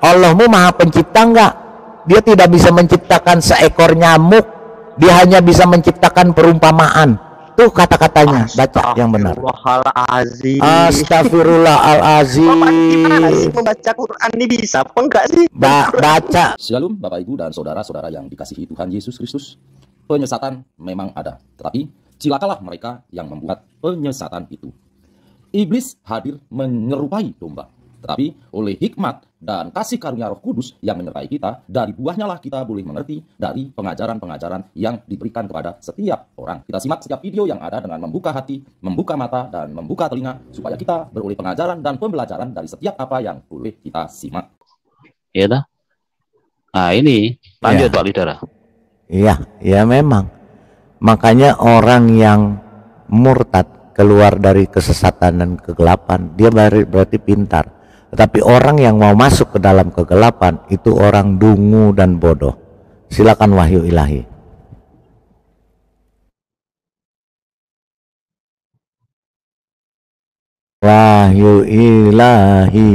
Allahmu maha pencipta enggak? Dia tidak bisa menciptakan seekor nyamuk, dia hanya bisa menciptakan perumpamaan. Tuh kata-katanya, baca yang benar. Astagfirullahalazim. Gimana sih membaca Quran ini, bisa apa enggak sih? Baca. Shalom Bapak Ibu dan saudara-saudara yang dikasihi Tuhan Yesus Kristus. Penyesatan memang ada, tetapi cilakalah mereka yang membuat penyesatan itu. Iblis hadir menyerupai domba, tetapi oleh hikmat dan kasih karunia Roh Kudus yang menyertai kita, dari buahnya lah kita boleh mengerti dari pengajaran-pengajaran yang diberikan kepada setiap orang. Kita simak setiap video yang ada dengan membuka hati, membuka mata, dan membuka telinga, supaya kita beroleh pengajaran dan pembelajaran dari setiap apa yang boleh kita simak. Iya dah. Nah ini lanjut Pak Lidara. Iya, ya memang. Makanya orang yang murtad, keluar dari kesesatan dan kegelapan, dia berarti pintar. Tetapi orang yang mau masuk ke dalam kegelapan itu orang dungu dan bodoh. Silakan wahyu ilahi. Wahyu ilahi.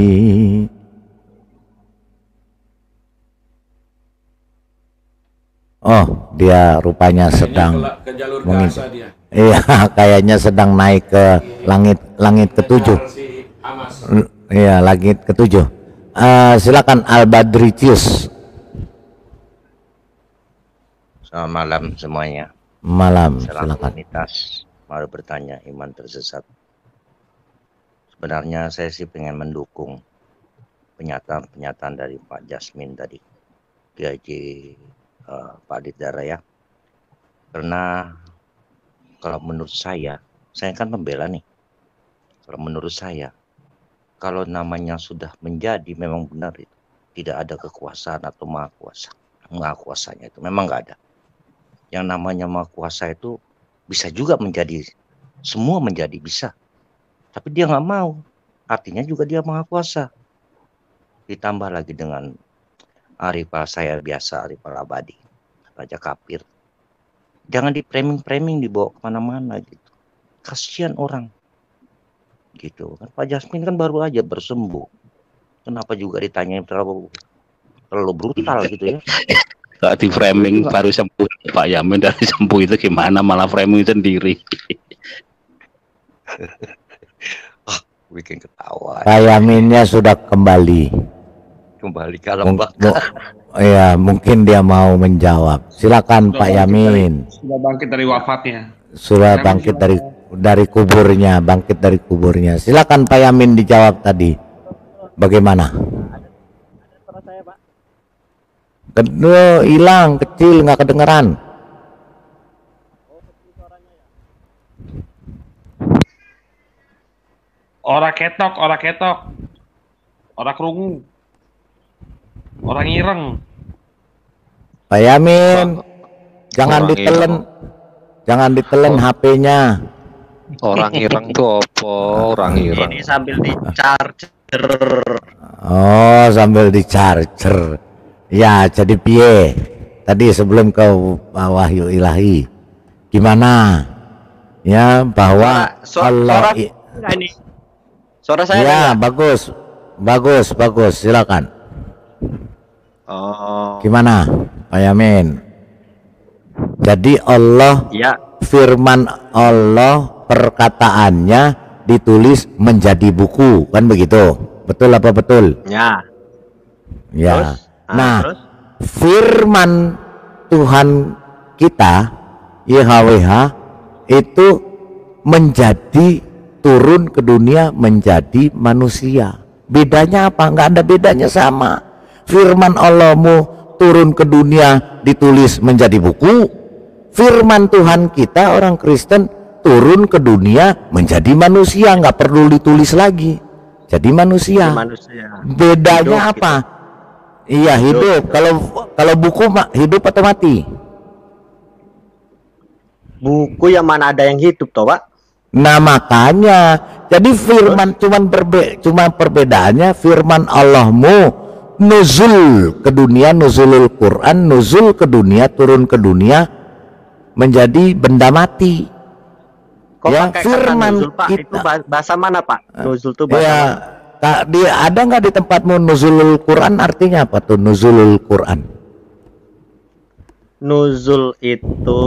Oh, dia rupanya sedang mengintip. Iya, kayaknya sedang naik ke langit ketujuh. Iya, langit ketujuh. Silakan Albadricius. Selamat malam semuanya. Malam, silakan. komunitas Mau bertanya, iman tersesat. Sebenarnya saya sih pengen mendukung pernyataan dari Pak Jasmine tadi, PAJ Pak Lidara ya. Karena kalau menurut saya kan pembela nih. Kalau menurut saya, kalau namanya sudah menjadi, memang benar itu tidak ada kekuasaan atau maha kuasanya itu memang nggak ada. Yang namanya maha kuasa itu bisa juga menjadi, semua menjadi bisa, tapi dia nggak mau, artinya juga dia maha kuasa. Ditambah lagi dengan Arifal saya biasa, Arifal abadi, raja kafir, jangan di framing dibawa kemana-mana gitu, kasihan orang gitu kan. Pak Jasmine kan baru aja bersembuh, kenapa juga ditanyain terlalu brutal gitu ya? Gak di framing baru sembuh Pak Yamin, dari sembuh itu gimana malah framing sendiri. Bikin ketawa. Pak Yaminnya sudah kembali ke Lembak. Ya, mungkin dia mau menjawab. Silakan Pak Yamin. Sudah bangkit dari wafatnya. Sudah bangkit dari kuburnya, Silakan Pak Yamin dijawab tadi. Bagaimana? Kedua hilang, kecil, nggak kedengeran. Ora ketok, ora krungu, orang ireng. Pak Yamin, jangan ditelen HP-nya. Orang ireng tuh apa? Orang ireng. Ini sambil di charger. Oh, sambil di charger. Ya, jadi piye? Tadi sebelum ke wahyu ilahi, gimana? Ya, bahwa Allah ini. Suara saya ya, bagus. Silakan. Oh. Gimana, Pak Yamin? Jadi Allah, ya, firman Allah, perkataannya ditulis menjadi buku, kan begitu? Betul apa betul? Ya. Ya. Terus? Terus? Firman Tuhan kita YHWH itu menjadi turun ke dunia menjadi manusia. Bedanya apa? Nggak ada bedanya, sama. Firman Allahmu turun ke dunia ditulis menjadi buku. Firman Tuhan kita orang Kristen turun ke dunia menjadi manusia, nggak perlu ditulis lagi, jadi manusia. Bedanya hidup, apa? Gitu. Iya, hidup. Kalau buku hidup atau mati? Buku yang mana ada yang hidup toh, Pak? Nah, makanya jadi firman cuma perbedaannya, firman Allahmu nuzul ke dunia, nuzulul Quran, nuzul ke dunia, turun ke dunia menjadi benda mati. Kok ya, firman nuzul, Pak? kita itu bahasa mana, Pak? Nuzul itu bahasa ya, mana? ada nggak di tempatmu nuzulul Quran artinya apa tuh nuzulul Quran? Nuzul itu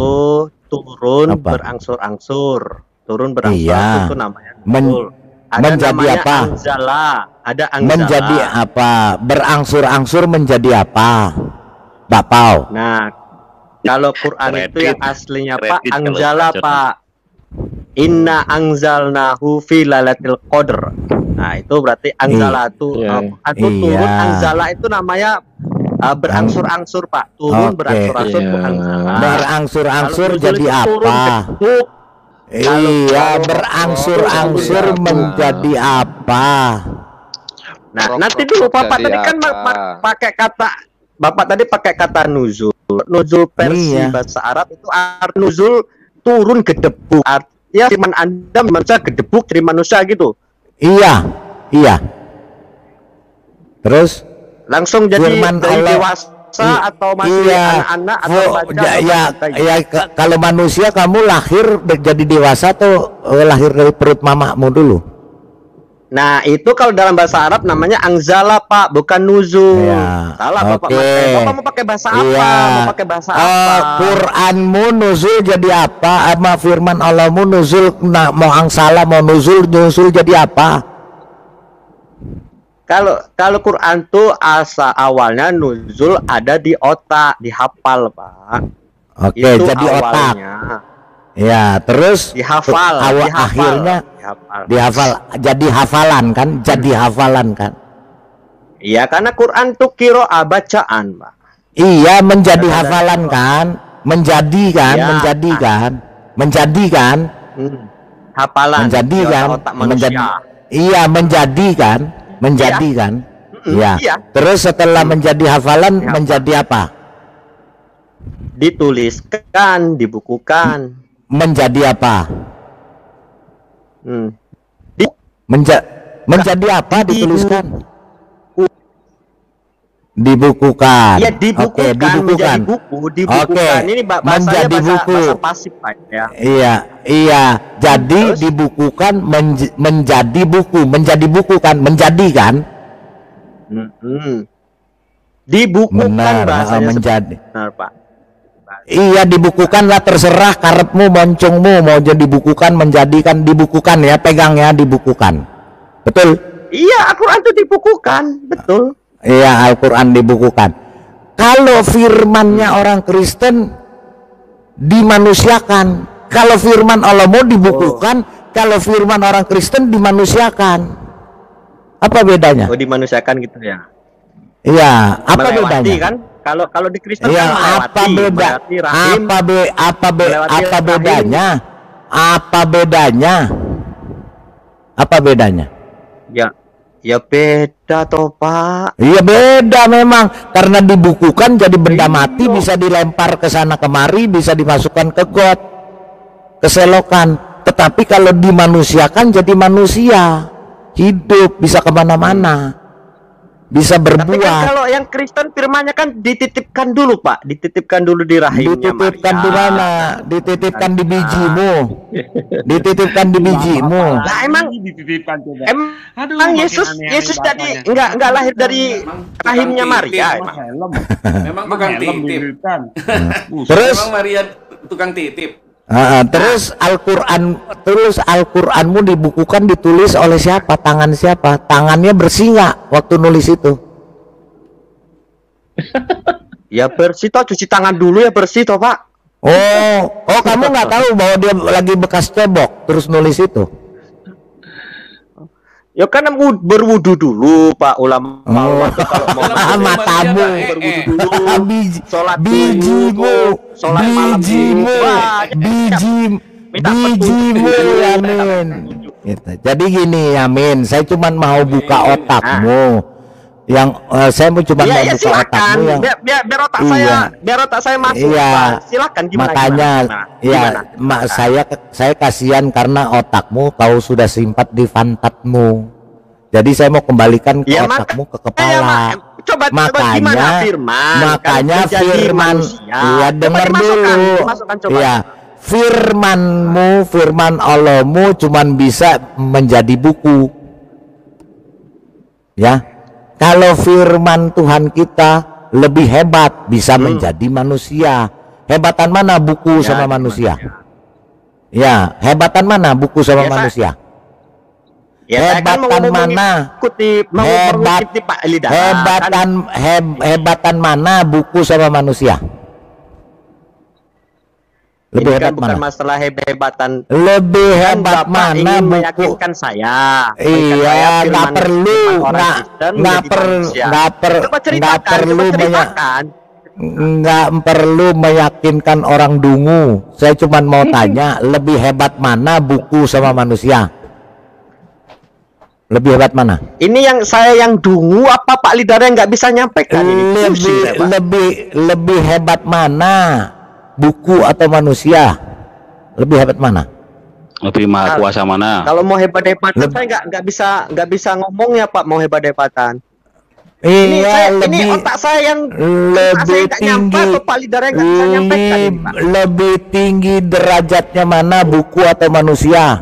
turun Apa? berangsur-angsur. Turun berangsur-angsur Iya. itu namanya nuzul. Ada menjadi namanya apa? Anzala. Ada anzala. Menjadi apa? Berangsur-angsur menjadi apa? Bapau. Nah, kalau Quran itu yang aslinya Pak, Kredit kalau anzala belajar. Pak. Inna anzalnahu fi lailatul qadr. Nah, itu berarti anzala itu Iya. turun. Iya. Anzala itu namanya berangsur-angsur Pak. Turun Oke. berangsur-angsur itu Iya. anzala. Berangsur-angsur Kalau jadi nuzul itu turun apa? gedebuk. Iya, kalau berangsur-angsur apa? menjadi apa? Nah, Prok, nanti prok, dulu prok Bapak jadi tadi kan apa? pakai kata Bapak tadi pakai kata nuzul. Nuzul versi Iya. bahasa Arab itu nuzul turun gedebuk. Artinya firman Anda manusia gedebuk dari manusia gitu. Iya, iya. Terus Langsung jadi Firman dari Allah. dewasa atau masih iya. anak-anak atau baca atau baca gitu. Kalau manusia kamu lahir jadi dewasa tuh lahir dari perut mamamu dulu. Nah, itu kalau dalam bahasa Arab namanya angzala Pak, bukan nuzul. Iya. Salah Bapak. Oke. Bapak mau pakai bahasa apa? Iya. Mau pakai bahasa apa? Quranmu nuzul jadi apa? Sama firman Allahmu nuzul mau angsala mau nuzul jadi apa? Kalau Quran tuh awalnya nuzul ada di otak, dihafal Pak. Oke, Itu jadi otak. awalnya. Ya, terus Dihafal, akhirnya dihafal. dihafal jadi hafalan kan? Jadi hafalan kan? Iya, karena Quran tuh qiraah bacaan, Pak. Iya, menjadi Ada- hafalan kan? Menjadi kan? Iya. Menjadi kan? Menjadi kan? Hafalan Menjadi di kan? otak manusia. Iya, menjadi kan? Menjadi kan? Iya. iya. Terus setelah menjadi hafalan Iya, menjadi apa? Dituliskan, dibukukan. Menjadi apa? Hmm. Menjadi apa dituliskan? Dibukukan. Ya dibukukan, Oke, dibukukan. menjadi buku, dibukukan. Oke, Ini bahasanya menjadi buku. bahasa pasif Pak ya. Iya. Jadi Terus? dibukukan menjadi buku, menjadi buku kan, menjadi kan? Dibukukan Benar, bahasanya menjadi. benar Pak. Iya, dibukukan lah terserah karepmu, moncongmu mau jadi dibukukan, menjadikan dibukukan ya, pegang ya dibukukan. Betul? Iya, Al-Quran itu dibukukan, betul. Iya, Al-Quran dibukukan. Kalau firmannya orang Kristen dimanusiakan. Kalau firman Allah mau dibukukan, kalau firman orang Kristen dimanusiakan. Apa bedanya? Oh, dimanusiakan gitu ya. Iya, apa Melewati bedanya? kan? Kalau di Kristen Iya, kan apa beda? melewati rahim, melewati Apa rahim. bedanya? Apa bedanya? Apa bedanya? Ya beda toh Pak. Iya beda memang, karena dibukukan jadi benda mati, bisa dilempar ke sana kemari, bisa dimasukkan ke got, ke selokan. Tetapi kalau dimanusiakan jadi manusia, hidup, bisa kemana-mana, bisa Tapi kan berbuat. kalau yang Kristen firmannya kan dititipkan dulu Pak, dititipkan dulu di rahimnya Dititipkan di Maria. mana? Dititipkan di bijimu. Dititipkan di bijimu. Lah emang dititipkan coba. Aduh, emang makin Yesus aneh-aneh Yesus tadi bapaknya. enggak lahir dari rahimnya Maria Emang emang. helm. Memang tukang Helm titip. dititipkan. Terus Memang Maria tukang titip. terus Al-Qur'anmu dibukukan, ditulis oleh siapa? Tangan siapa? Tangannya bersih nggak waktu nulis itu? Ya bersih toh, cuci tangan dulu ya bersih toh Pak. Oh, kamu nggak tahu bahwa dia lagi bekas cebok terus nulis itu? Ya kan berwudu dulu Pak ulama. Kalau mau Matamu, berwudu dulu, sholat bijimu, dulu, sholat malam bijimu, dulu. Wah, minta bijimu, Yamin. Gitu. Jadi gini, Yamin, saya cuma mau buka otakmu. Yang saya mau cuma mau Iya, buka silakan. otakmu yang Biar otak Iya. biar otak saya masuk. Iya. Pak. Silakan gimana? Makanya gimana? saya kasihan karena otakmu kau sudah simpat di pantatmu. Jadi saya mau kembalikan ke Ya, otakmu ke Coba gimana firman? Makanya Kan menjadi firman, manusia. iya Coba dengar dulu. dimasukkan, coba. Iya, firman Allahmu cuman bisa menjadi buku. Ya, kalau firman Tuhan kita lebih hebat, bisa menjadi manusia. Hebatan mana buku Ya, sama jadi manusia? manusia. Ya, hebatan mana buku sama Ya, manusia? Ya, saya kan mau Hebatan ngomong mana? mau Hebat, mengikuti Pak Lidara kan. hebatan mana buku sama manusia? Lebih Ini kan hebat bukan mana? masalah hebatan. Lebih Kan hebat Bapak mana ingin buku? meyakinkan saya. Iya, nggak perlu, nggak perlu meyakinkan orang dungu. Saya cuma mau tanya, lebih hebat mana buku sama manusia? Lebih hebat mana? Ini yang saya yang dungu apa Pak Lidara yang nggak bisa nyampaikan ini? Pusing saya, Pak. Lebih hebat mana buku atau manusia? Lebih hebat mana? Lebih maha kuasa mana? Kalau mau hebat-hebatan saya nggak bisa ngomong ya Pak, mau hebat-hebatan. Iya, ini otak saya yang lebih nggak tinggi. nyampe atau Pak Lidara yang nggak bisa nyampaikan ini, Pak. Lebih tinggi derajatnya mana buku atau manusia?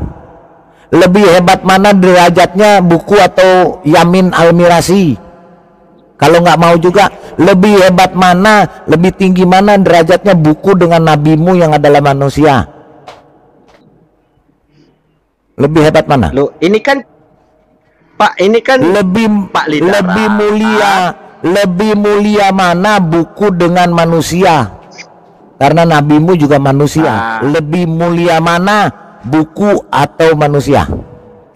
Lebih hebat mana derajatnya buku atau Yamin Almirasi? Kalau nggak mau juga, lebih hebat mana, lebih tinggi mana derajatnya buku dengan nabimu yang adalah manusia? Lebih hebat mana? Loh, ini kan Pak, ini kan lebih Pak Lidara. lebih mulia mana buku dengan manusia? Karena nabimu juga manusia. Lebih mulia mana buku atau manusia?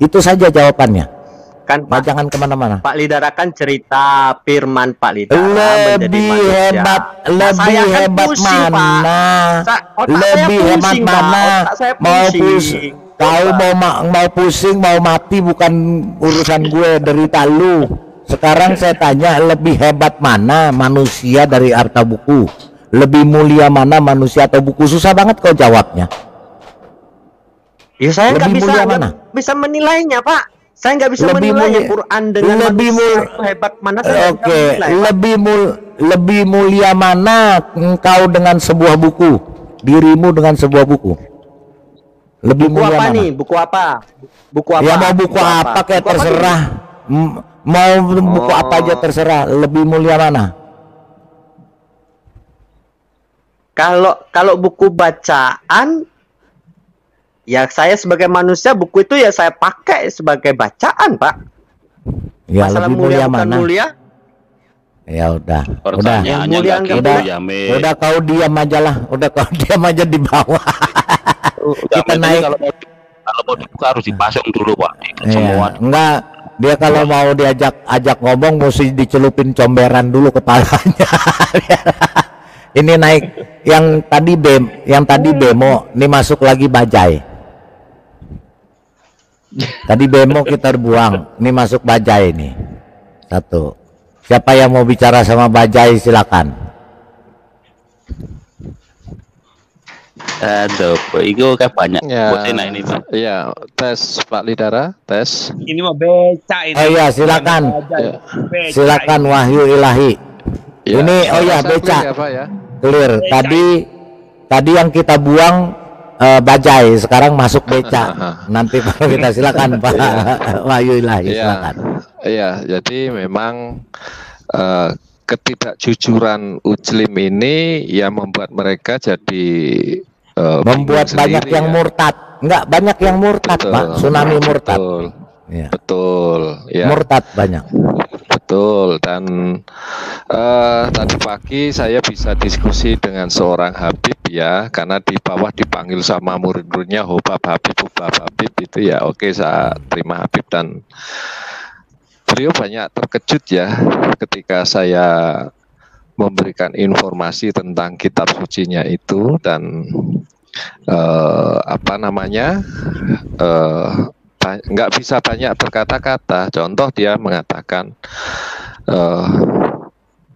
Itu saja jawabannya. Kan Pak, jangan kemana-mana. Pak Lidara kan cerita firman Pak Lidara lebih hebat, lebih hebat mana? Lebih hebat mana? Mau pusing. Kau mau pusing, mau mati bukan urusan gue, derita lu. Sekarang saya tanya, lebih hebat mana manusia dari harta buku? Lebih mulia mana manusia atau buku? Susah banget kau jawabnya. Ya saya nggak bisa menilainya Pak. Saya nggak bisa menilai Quran dengan manusia itu hebat mana. Oke, lebih mulia mana engkau dengan sebuah buku? Dirimu dengan sebuah buku? Lebih buku mulia apa mana? nih? Buku apa? Buku apa? Ya mau buku apa kayak terserah. Mau buku apa aja terserah. Lebih mulia mana? Kalau buku bacaan, ya saya sebagai manusia buku itu ya saya pakai sebagai bacaan, Pak. Ya, masalah lebih mulia mana? bukan mulia. Ya udah. Pertanyaannya nggak gitu, Jamin. Udah kau diam aja lah. Udah kau diam aja di bawah. Kita naik. Kalau mau dibuka harus dipasang dulu, Pak. Semua. Enggak. Dia kalau mau ajak ngomong mesti dicelupin comberan dulu kepalanya. Ini naik yang tadi bemo, ini masuk lagi bajai. Tadi bemo kita buang, ini masuk bajai nih. Satu. Siapa yang mau bicara sama bajai silakan. Aduh, itu kayak banyak. Ya, ini Pak. Iya, tes Pak Lidara, tes. Ini mah beca ini. Oh iya, silakan. Ya. Silakan Wahyu Ilahi. Ya, ini oh ya beca. Ya, Pak, ya. Clear. Tadi yang kita buang bajai, sekarang masuk beca. Nanti baru kita silakan Pak Wahyu Ilahi, silakan. Iya, jadi memang ketidakjujuran Ujlim ini yang membuat mereka jadi membuat banyak yang murtad. Enggak, banyak yang murtad, Pak. Tsunami murtad. Betul. Ya. Betul, ya. Murtad banyak. Betul. Dan tadi pagi saya bisa diskusi dengan seorang Habib ya, karena di bawah dipanggil sama murid-muridnya Hubab Habib itu ya. Oke, saya terima Habib dan beliau banyak terkejut ya ketika saya memberikan informasi tentang kitab sucinya itu dan nggak bisa banyak berkata-kata. Contoh dia mengatakan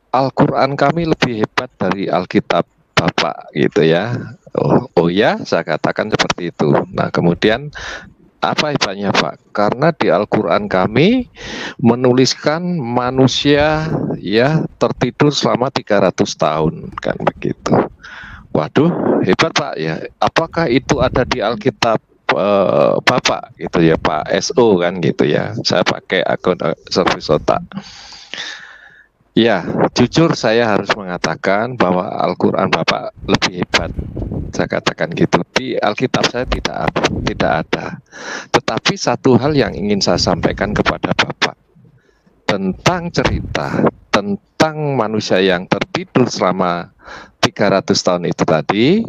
Al-Quran kami lebih hebat dari Alkitab Bapak gitu ya. Oh ya, saya katakan seperti itu. Nah kemudian apa hebatnya Pak? Karena di Al-Quran kami menuliskan manusia ya tertidur selama 300 tahun kan begitu. Waduh, hebat Pak ya. Apakah itu ada di Alkitab Bapak gitu ya, Pak SO kan gitu ya. Saya pakai akun servis otak. Ya, jujur saya harus mengatakan bahwa Al-Quran Bapak lebih hebat. Saya katakan gitu. Di Alkitab saya tidak ada. Tetapi satu hal yang ingin saya sampaikan kepada Bapak tentang cerita tentang manusia yang tertidur selama 300 tahun itu tadi,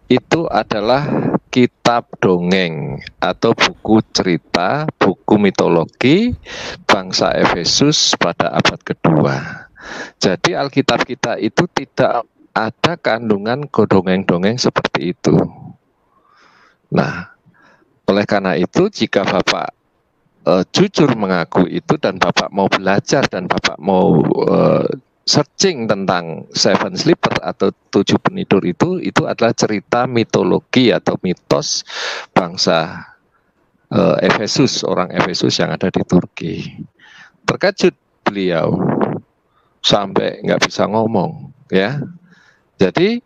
itu adalah kitab dongeng atau buku cerita, buku mitologi bangsa Efesus pada abad kedua. Jadi Alkitab kita itu tidak ada kandungan dongeng-dongeng seperti itu. Nah, oleh karena itu jika Bapak jujur mengaku itu dan Bapak mau belajar dan Bapak mau searching tentang Seven Sleeper atau 7 penidur itu adalah cerita mitologi atau mitos bangsa Efesus, orang Efesus yang ada di Turki. Terkejut beliau sampai nggak bisa ngomong, ya. Jadi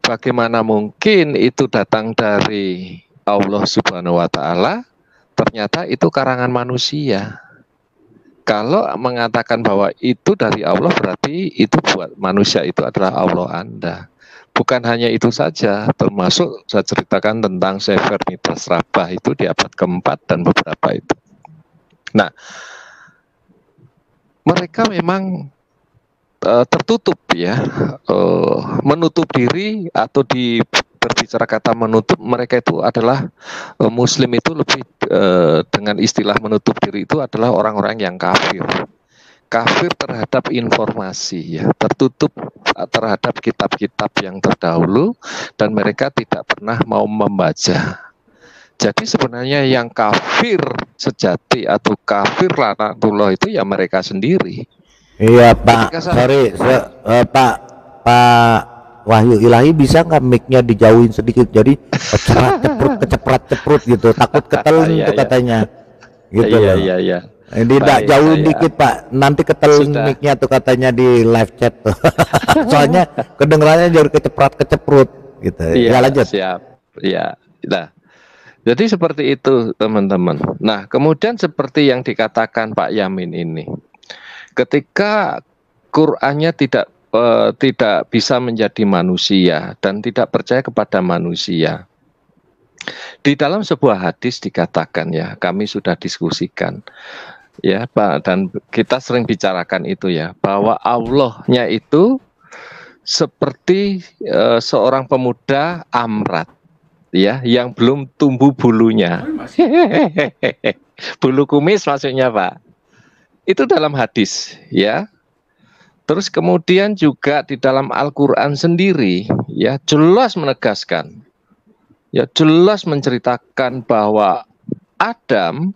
bagaimana mungkin itu datang dari Allah Subhanahu wa Ta'ala? Ternyata itu karangan manusia. Kalau mengatakan bahwa itu dari Allah, berarti itu buat manusia itu adalah Allah Anda. Bukan hanya itu saja, termasuk saya ceritakan tentang Sefer Midrash Rabbah itu di abad keempat dan beberapa itu. Nah, mereka memang tertutup ya, menutup diri atau berbicara kata menutup, mereka itu adalah Muslim itu lebih dengan istilah menutup diri itu adalah orang-orang yang kafir terhadap informasi ya, tertutup terhadap kitab-kitab yang terdahulu dan mereka tidak pernah mau membaca. Jadi sebenarnya yang kafir sejati atau kafir laknatullah itu ya mereka sendiri. Iya Pak, Pak Wahyu Ilahi, bisa nggak mic-nya dijauhin sedikit, jadi keceprat-ceprut gitu, takut ketelun itu katanya gitu loh. Iya. Ini tidak jauhin dikit Pak, nanti ketelun mic-nya tuh katanya di live chat tuh. Soalnya kedengarannya jadi keceprat-keceprut gitu. Iya, ya lanjut. Siap. Iya. Nah, jadi seperti itu teman-teman. Nah, kemudian seperti yang dikatakan Pak Yamin ini, ketika Qur'annya tidak bisa menjadi manusia dan tidak percaya kepada manusia. Di dalam sebuah hadis dikatakan ya, kami sudah diskusikan ya Pak, dan kita sering bicarakan itu ya, bahwa Allahnya itu seperti seorang pemuda amrat ya, yang belum tumbuh bulunya. Bulu kumis maksudnya Pak. Itu dalam hadis ya. Terus kemudian juga di dalam Al-Quran sendiri ya jelas menegaskan, ya jelas menceritakan bahwa Adam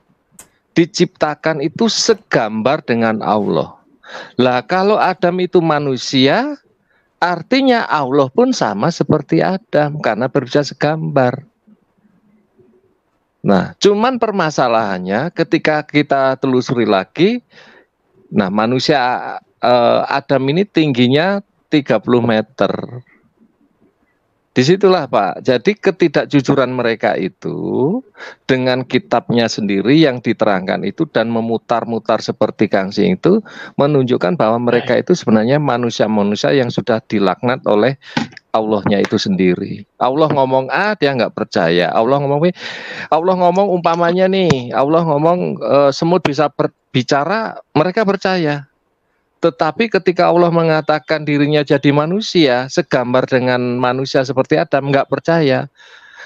diciptakan itu segambar dengan Allah. Lah kalau Adam itu manusia, artinya Allah pun sama seperti Adam karena berusaha segambar. Nah, cuman permasalahannya ketika kita telusuri lagi, nah manusia Adam ini tingginya 30 meter. Disitulah Pak, jadi ketidakjujuran mereka itu dengan kitabnya sendiri yang diterangkan itu dan memutar-mutar seperti Kangsing itu menunjukkan bahwa mereka itu sebenarnya manusia-manusia yang sudah dilaknat oleh Allahnya itu sendiri. Allah ngomong A, dia nggak percaya. Allah ngomong umpamanya nih, Allah ngomong semut bisa berbicara, mereka percaya. Tetapi ketika Allah mengatakan dirinya jadi manusia, segambar dengan manusia seperti Adam, nggak percaya.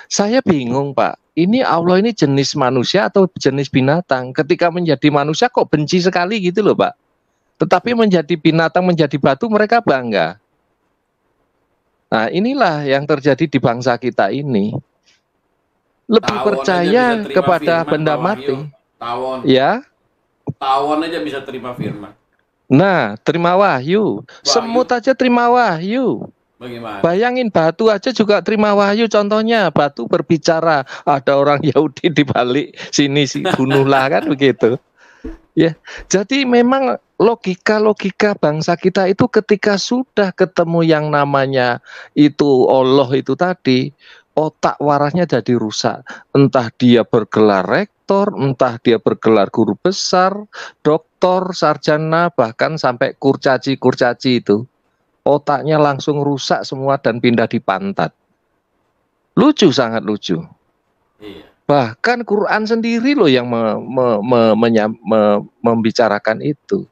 Saya bingung Pak, ini Allah ini jenis manusia atau jenis binatang? Ketika menjadi manusia kok benci sekali gitu loh Pak. Tetapi menjadi binatang, menjadi batu mereka bangga. Nah inilah yang terjadi di bangsa kita ini. Lebih percaya kepada benda mati. Ya. Tawon aja bisa terima firman. Nah, terima wahyu. Semut aja terima wahyu. Bagaimana? Bayangin batu aja juga terima wahyu. Contohnya batu berbicara. Ada orang Yahudi di balik sini bunuhlah kan begitu. Ya, jadi memang logika bangsa kita itu ketika sudah ketemu yang namanya itu Allah itu tadi, otak warasnya jadi rusak. Entah dia bergelar rektor, entah dia bergelar guru besar, doktor, sarjana, bahkan sampai kurcaci itu. Otaknya langsung rusak semua dan pindah di pantat. Lucu, sangat lucu. Iya. Bahkan Quran sendiri loh yang membicarakan itu.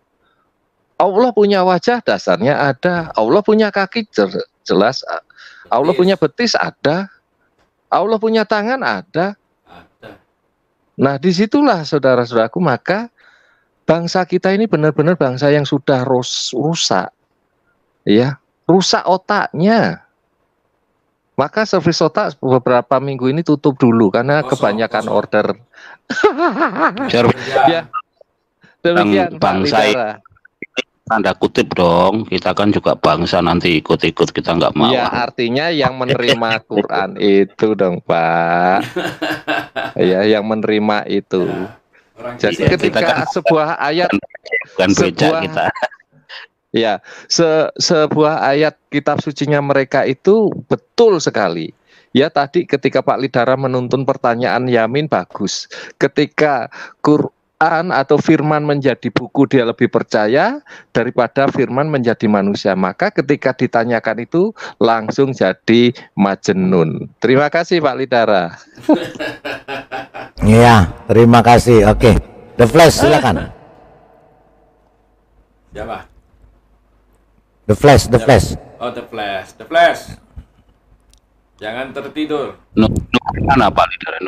Allah punya wajah, dasarnya ada. Allah punya kaki, jelas. Allah punya betis, ada. Allah punya tangan, ada. Nah, disitulah saudara-saudaraku, maka bangsa kita ini benar-benar bangsa yang sudah rusak. Ya, rusak otaknya. Maka servis otak beberapa minggu ini tutup dulu karena kebanyakan order. Ya, demikian bangsa tanda kutip dong, kita kan juga bangsa, nanti ikut-ikut kita nggak mau. Ya, artinya yang menerima Quran itu dong, Pak. Ya, yang menerima itu. Jadi ketika sebuah ayat, bukan beca kita. Ya, sebuah ayat kitab sucinya mereka itu betul sekali. Ya, tadi ketika Pak Lidara menuntun pertanyaan Yamin bagus. Ketika Quran atau firman menjadi buku, dia lebih percaya daripada firman menjadi manusia. Maka ketika ditanyakan itu langsung jadi majnun. Terima kasih Pak Lidara. Iya, terima kasih. Oke, The Flash silakan. Siapa? The Flash. Oh, The Flash. Jangan tertidur. Mana Pak Lidara?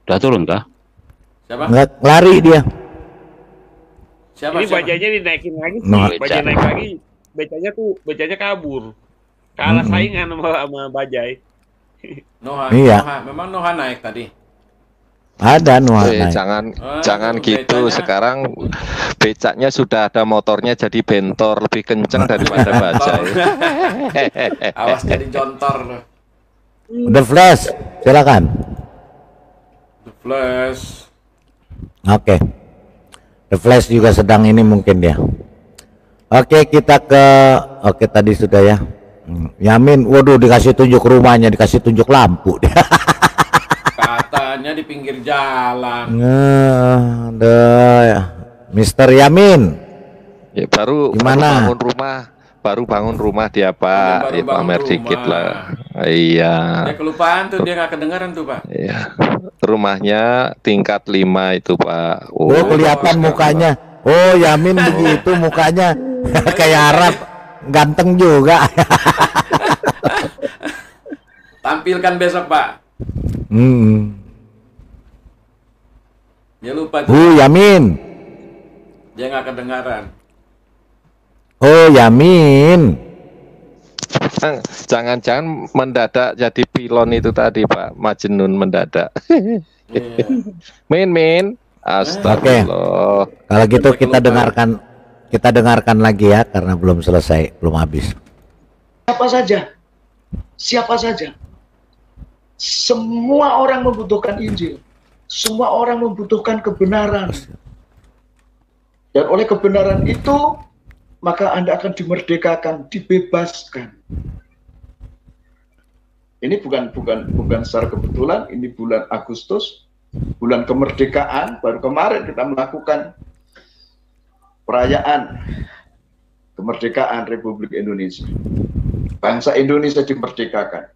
Udah turun kah? Siapa? Lari dia. Siapa? Ini bajanya dinaikin lagi sih. Nah. Baja naik lagi. Bajanya kabur. Kalah saingan sama bajai. Noah. Iya. Memang Noah naik tadi. Ada Noah naik. Jangan gitu. becanya. Sekarang becaknya sudah ada motornya, jadi bentor lebih kenceng daripada bajai. Awas jadi jontor. The Flash silakan. The Flash. Oke. The Flash juga sedang ini mungkin dia. Oke, kita ke tadi sudah ya. Yamin, waduh, dikasih tunjuk rumahnya, dikasih tunjuk lampu dia. Katanya di pinggir jalan. Mister Yamin. Ya, baru Gimana? bangun rumah dia Pak. Ya, pamer dikit lah. Iya. Dia kelupaan tuh, dia nggak kedengaran tuh Pak. Iya. Rumahnya tingkat 5 itu Pak. Oh, kelihatan mukanya. Oh, Yamin begitu mukanya. Kayak Arab. Ganteng juga. Tampilkan besok Pak. Dia lupa tuh. Yamin. Dia nggak kedengaran. Oh, Yamin. Jangan-jangan mendadak jadi pilon itu tadi Pak. Majnun mendadak. Iya. Min. Astagfirullah. Kalau gitu kita dengarkan lagi ya, karena belum selesai, belum habis. Siapa saja. Semua orang membutuhkan Injil. Semua orang membutuhkan kebenaran. Dan oleh kebenaran itu, maka Anda akan dimerdekakan, dibebaskan. Ini bukan secara kebetulan, ini bulan Agustus, bulan kemerdekaan. Baru kemarin kita melakukan perayaan kemerdekaan Republik Indonesia. Bangsa Indonesia dimerdekakan.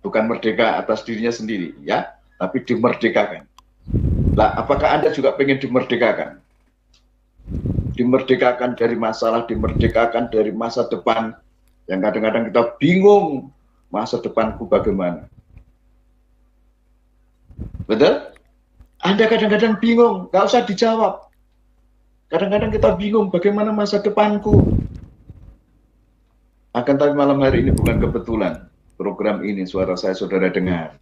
Bukan merdeka atas dirinya sendiri, ya, tapi dimerdekakan. Lah, apakah Anda juga pengen dimerdekakan? Dimerdekakan dari masalah, dimerdekakan dari masa depan yang kadang-kadang kita bingung masa depanku bagaimana. Betul? Anda kadang-kadang bingung, nggak usah dijawab. Kadang-kadang kita bingung bagaimana masa depanku. Akan tapi malam hari ini bukan kebetulan program ini suara saya saudara dengar.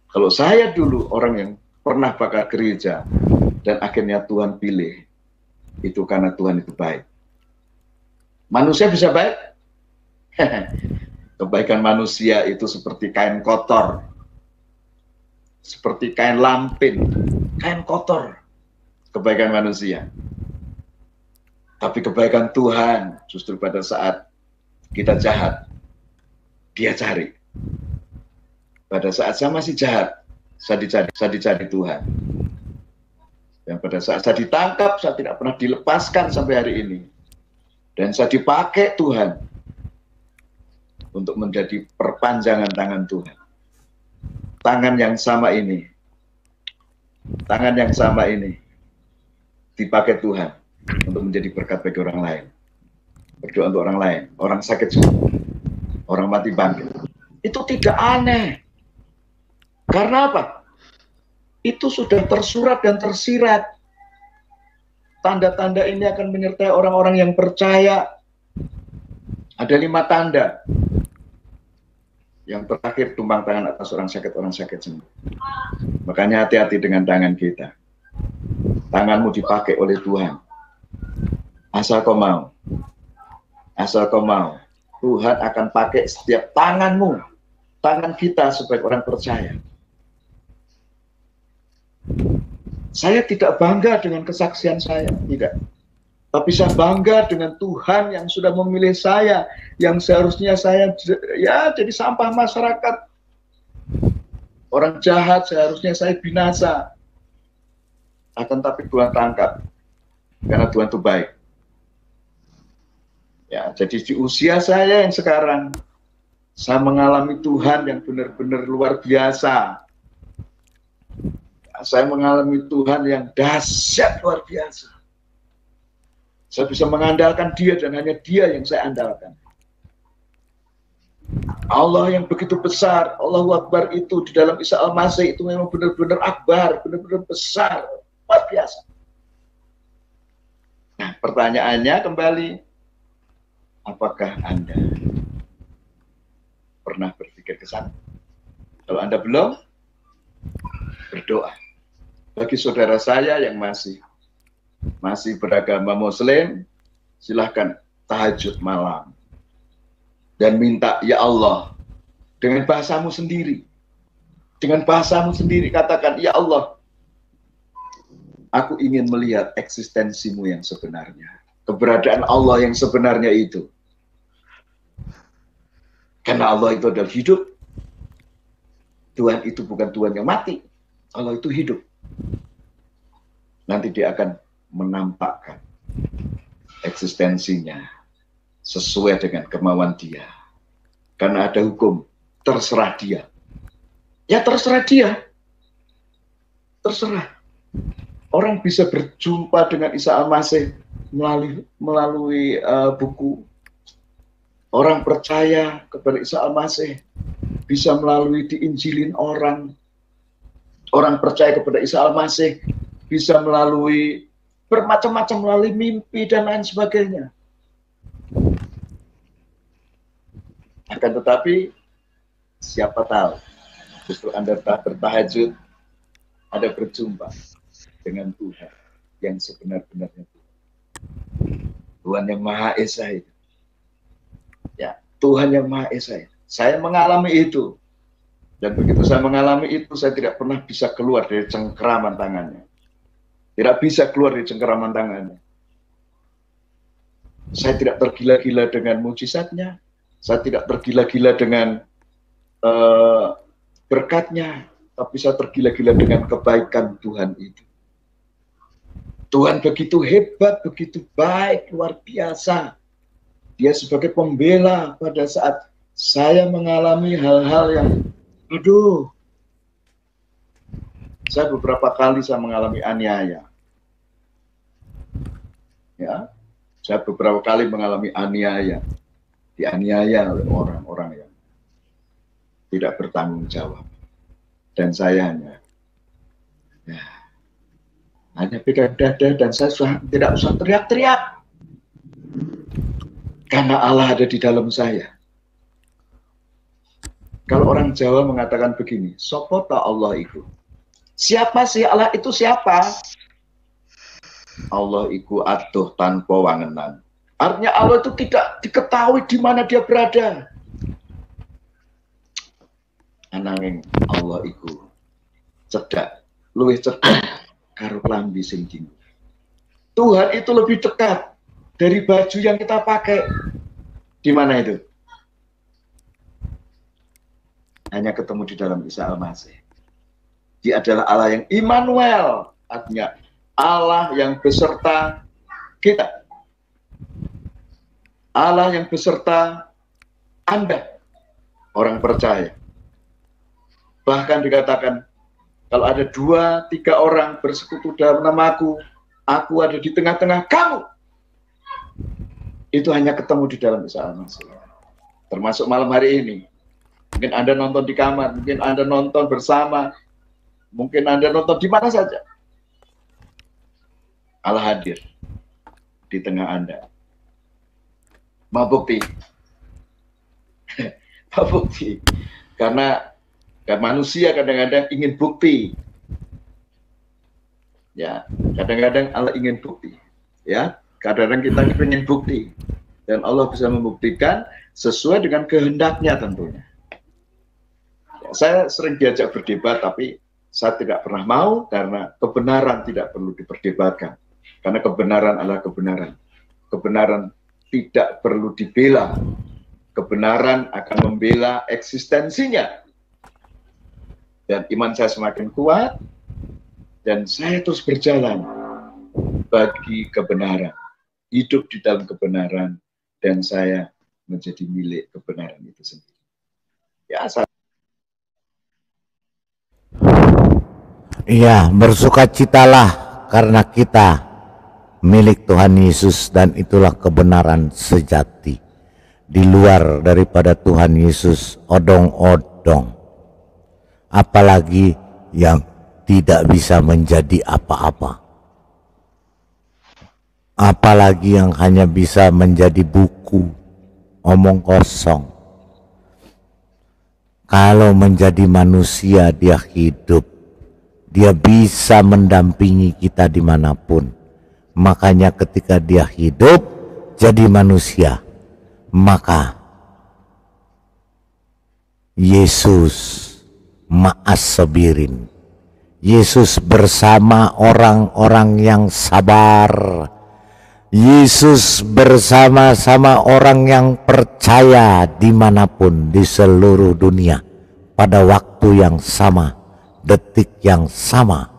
Kalau saya dulu orang yang pernah bakal gereja dan akhirnya Tuhan pilih, itu karena Tuhan itu baik. Manusia bisa baik? Kebaikan manusia itu seperti kain kotor, seperti kain lampin, kain kotor. Kebaikan manusia. Tapi kebaikan Tuhan justru pada saat kita jahat, dia cari. Pada saat saya masih jahat, saya dicari Tuhan. Dan pada saat saya ditangkap, saya tidak pernah dilepaskan sampai hari ini. Dan saya dipakai Tuhan untuk menjadi perpanjangan tangan Tuhan. Tangan yang sama ini dipakai Tuhan untuk menjadi berkat bagi orang lain. Berdoa untuk orang lain, orang sakit sembuh, orang mati bangkit. Itu tidak aneh. Karena apa? Itu sudah tersurat dan tersirat. Tanda-tanda ini akan menyertai orang-orang yang percaya. Ada 5 tanda. Yang terakhir, tumpang tangan atas orang sakit sembuh. Makanya hati-hati dengan tangan kita. Tanganmu dipakai oleh Tuhan. Asal kau mau. Asal kau mau. Tuhan akan pakai setiap tanganmu. Tangan kita sebagai orang percaya. Saya tidak bangga dengan kesaksian saya, tidak. Tapi saya bangga dengan Tuhan yang sudah memilih saya, yang seharusnya saya ya jadi sampah masyarakat. Orang jahat seharusnya saya binasa. Akan tapi Tuhan tangkap. Karena Tuhan itu baik. Ya, jadi di usia saya yang sekarang, saya mengalami Tuhan yang benar-benar luar biasa. Saya mengalami Tuhan yang dahsyat luar biasa. Saya bisa mengandalkan Dia dan hanya Dia yang saya andalkan. Allah yang begitu besar, Allahu Akbar itu di dalam Isa Al-Masih itu memang benar-benar akbar, benar-benar besar, luar biasa. Nah, pertanyaannya kembali, apakah Anda pernah berpikir ke sana? Kalau Anda belum, berdoa. Bagi saudara saya yang masih beragama Muslim, silahkan tahajud malam dan minta, ya Allah, dengan bahasamu sendiri, katakan, ya Allah, aku ingin melihat eksistensimu yang sebenarnya, keberadaan Allah yang sebenarnya itu, karena Allah itu adalah hidup. Tuhan itu bukan Tuhan yang mati, Allah itu hidup. Nanti Dia akan menampakkan eksistensinya sesuai dengan kemauan Dia. Karena ada hukum, terserah Dia. Ya terserah Dia. Terserah. Orang bisa berjumpa dengan Isa Al-Masih melalui buku. Orang percaya kepada Isa Al-Masih bisa melalui diinjilin orang. Orang percaya kepada Isa Al-Masih bisa melalui bermacam-macam, melalui mimpi dan lain sebagainya. Akan tetapi, siapa tahu, justru Anda bertahajud, Anda berjumpa dengan Tuhan yang sebenar-benarnya Tuhan. Tuhan yang Maha Esa itu. Ya, Tuhan yang Maha Esa itu. Saya mengalami itu. Dan begitu saya mengalami itu, saya tidak pernah bisa keluar dari cengkeraman tangannya. Tidak bisa keluar dari cengkeraman tangannya. Saya tidak tergila-gila dengan mujizatnya. Saya tidak tergila-gila dengan berkatnya. Tapi saya tergila-gila dengan kebaikan Tuhan itu. Tuhan begitu hebat, begitu baik, luar biasa. Dia sebagai pembela pada saat saya mengalami hal-hal yang aduh, saya beberapa kali saya mengalami aniaya. Ya, saya beberapa kali mengalami aniaya, dianiaya oleh orang-orang yang tidak bertanggung jawab. Dan saya hanya pegang dada dan saya tidak usah teriak-teriak. Karena Allah ada di dalam saya. Kalau orang Jawa mengatakan begini, sopo ta Allah itu? Siapa sih Allah itu siapa? Allah itu aduh tanpa wangenan. Artinya Allah itu tidak diketahui di mana Dia berada. Ananging Allah itu cedak, luwih cedak karo klambi sing dinggo. Tuhan itu lebih dekat dari baju yang kita pakai. Di mana itu? hanya ketemu di dalam Isa Al-Masih. Dia adalah Allah yang Immanuel, artinya Allah yang beserta kita. Allah yang beserta Anda, orang percaya. Bahkan dikatakan, kalau ada 2-3 orang bersekutu dalam namaku, aku ada di tengah-tengah kamu. Itu hanya ketemu di dalam Isa Al-Masih. Termasuk malam hari ini. Mungkin Anda nonton di kamar, mungkin Anda nonton bersama, mungkin Anda nonton di mana saja. Allah hadir di tengah Anda. Mau bukti? Mau bukti? Karena manusia kadang-kadang ingin bukti. Ya, kadang-kadang Allah ingin bukti. Ya, kadang-kadang kita ingin bukti. Dan Allah bisa membuktikan sesuai dengan kehendaknya tentunya. Ya, saya sering diajak berdebat, tapi saya tidak pernah mau karena kebenaran tidak perlu diperdebatkan. Karena kebenaran adalah kebenaran. Kebenaran tidak perlu dibela. Kebenaran akan membela eksistensinya. Dan iman saya semakin kuat, dan saya terus berjalan bagi kebenaran. Hidup di dalam kebenaran, dan saya menjadi milik kebenaran itu sendiri. Ya, saya... Iya, bersukacitalah karena kita milik Tuhan Yesus, dan itulah kebenaran sejati. Di luar daripada Tuhan Yesus, odong-odong. Apalagi yang tidak bisa menjadi apa-apa. Apalagi yang hanya bisa menjadi buku, omong kosong. Kalau menjadi manusia dia hidup, dia bisa mendampingi kita dimanapun. Makanya ketika dia hidup jadi manusia, maka Yesus ma'as sabirin. Yesus bersama orang-orang yang sabar. Yesus bersama-sama orang yang percaya dimanapun di seluruh dunia. Pada waktu yang sama, detik yang sama,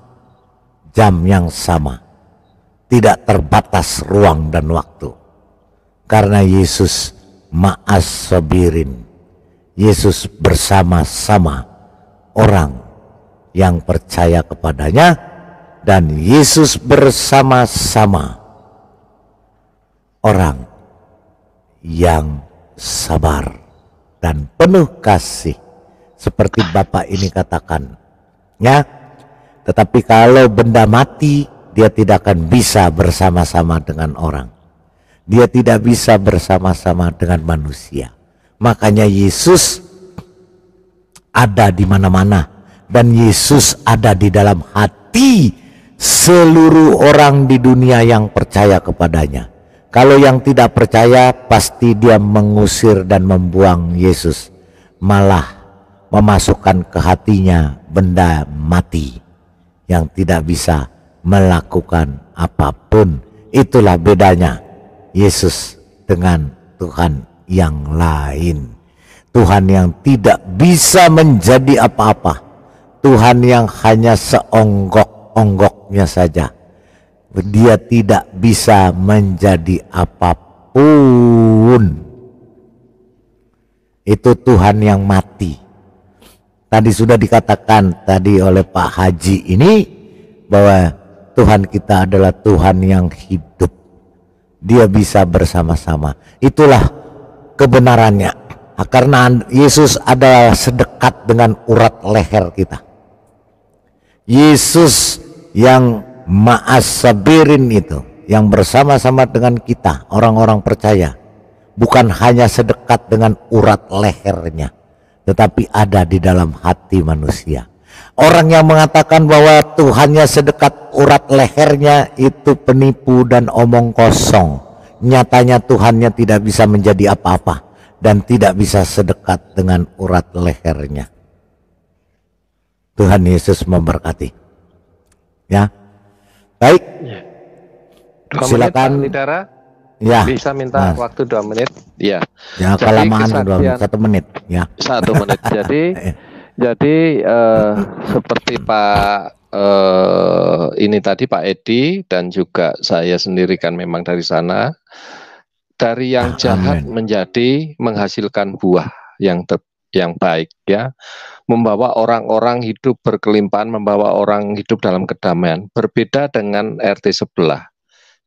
jam yang sama. Tidak terbatas ruang dan waktu. Karena Yesus ma'as sabirin. Yesus bersama-sama orang yang percaya kepadanya, dan Yesus bersama-sama orang yang sabar dan penuh kasih, seperti Bapak ini katakan. Ya, tetapi kalau benda mati, dia tidak akan bisa bersama-sama dengan orang. Dia tidak bisa bersama-sama dengan manusia. Makanya Yesus ada di mana-mana, dan Yesus ada di dalam hati seluruh orang di dunia yang percaya kepadanya. Kalau yang tidak percaya, pasti dia mengusir dan membuang Yesus, malah memasukkan ke hatinya benda mati yang tidak bisa melakukan apapun. Itulah bedanya Yesus dengan Tuhan yang lain. Tuhan yang tidak bisa menjadi apa-apa. Tuhan yang hanya seonggok-onggoknya saja. Dia tidak bisa menjadi apapun. Itu Tuhan yang mati. Tadi sudah dikatakan tadi oleh Pak Haji ini bahwa Tuhan kita adalah Tuhan yang hidup. Dia bisa bersama-sama. Itulah kebenarannya. Karena Yesus adalah sedekat dengan urat leher kita. Yesus yang ma'as sabirin itu, yang bersama-sama dengan kita, orang-orang percaya, bukan hanya sedekat dengan urat lehernya, tetapi ada di dalam hati manusia. Orang yang mengatakan bahwa Tuhannya sedekat urat lehernya itu penipu dan omong kosong. Nyatanya Tuhannya tidak bisa menjadi apa-apa dan tidak bisa sedekat dengan urat lehernya. Tuhan Yesus memberkati. Ya, baik. Silakan, Saudara. Ya, bisa minta Mas. Waktu 2 menit. Ya. Ya, Jadi kelamaan 1 menit. Ya. 1 menit. Jadi Jadi seperti Pak ini tadi Pak Edi dan juga saya sendiri kan memang dari sana, dari yang jahat menjadi menghasilkan buah yang baik ya, membawa orang-orang hidup berkelimpahan, membawa orang hidup dalam kedamaian. Berbeda dengan RT sebelah,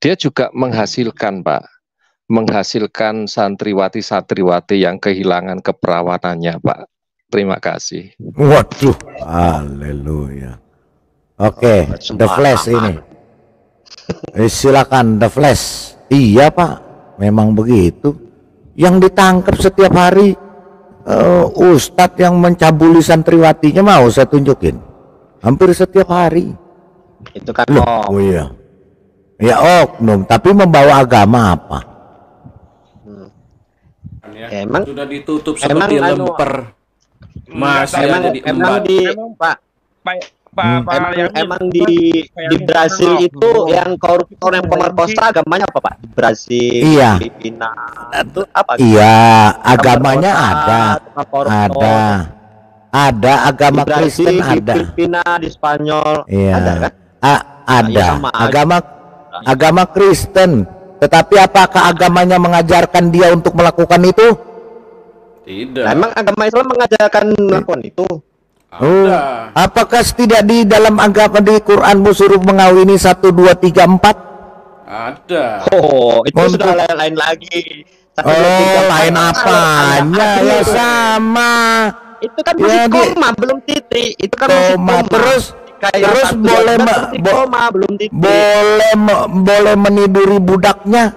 dia juga menghasilkan Pak, menghasilkan santriwati-santriwati yang kehilangan keperawanannya Pak. Terima kasih. Waduh, haleluya. Oke, The Flash ini. Silakan The Flash. Iya Pak, memang begitu. Yang ditangkap setiap hari Ustadz yang mencabuli santriwatinya, mau saya tunjukin. Hampir setiap hari. Itu kan oh iya. Ya oknum, tapi membawa agama apa? Emang sudah ditutup seperti lemper. Masih jadi emang di emang di Brasil itu yang koruptor yang pemerkosa agamanya apa Pak? Brasil, iya. Filipina itu apa? Iya, agamanya ada agama di Brasil, Kristen ada. Di Filipina, di Spanyol iya. ada kan? Ada agama Kristen. Tetapi apakah agamanya mengajarkan dia untuk melakukan itu? Tidak. Nah, emang agama Islam mengajarkan melakukan itu? Apakah tidak di dalam agama di Quranmu suruh mengawini 1, 2, 3, 4? Ada. Oh, itu sudah lain lagi. Lain apanya ya sama. Itu kan masih koma, belum titik. Itu kan masih koma. Terus boleh meniduri budaknya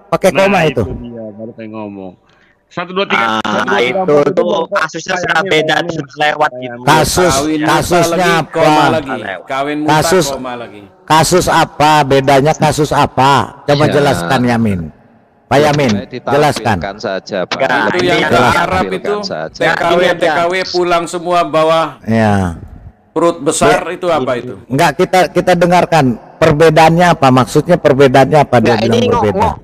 pakai koma itu. Iya, baru pengen ngomong. 1, 2, 3. Itu tuh kasusnya sudah beda, sudah lewat gitu. Kasusnya apa? Kasus apa? Bedanya kasus apa? Coba jelaskan Yamin. Pak Yamin, jelaskan. Saja, Pak. Itu yang Arab itu TKW pulang semua bawa. Ya. Perut besar itu apa itu? Enggak, kita dengarkan perbedaannya apa? Maksudnya perbedaannya apa? Dia bilang berbeda.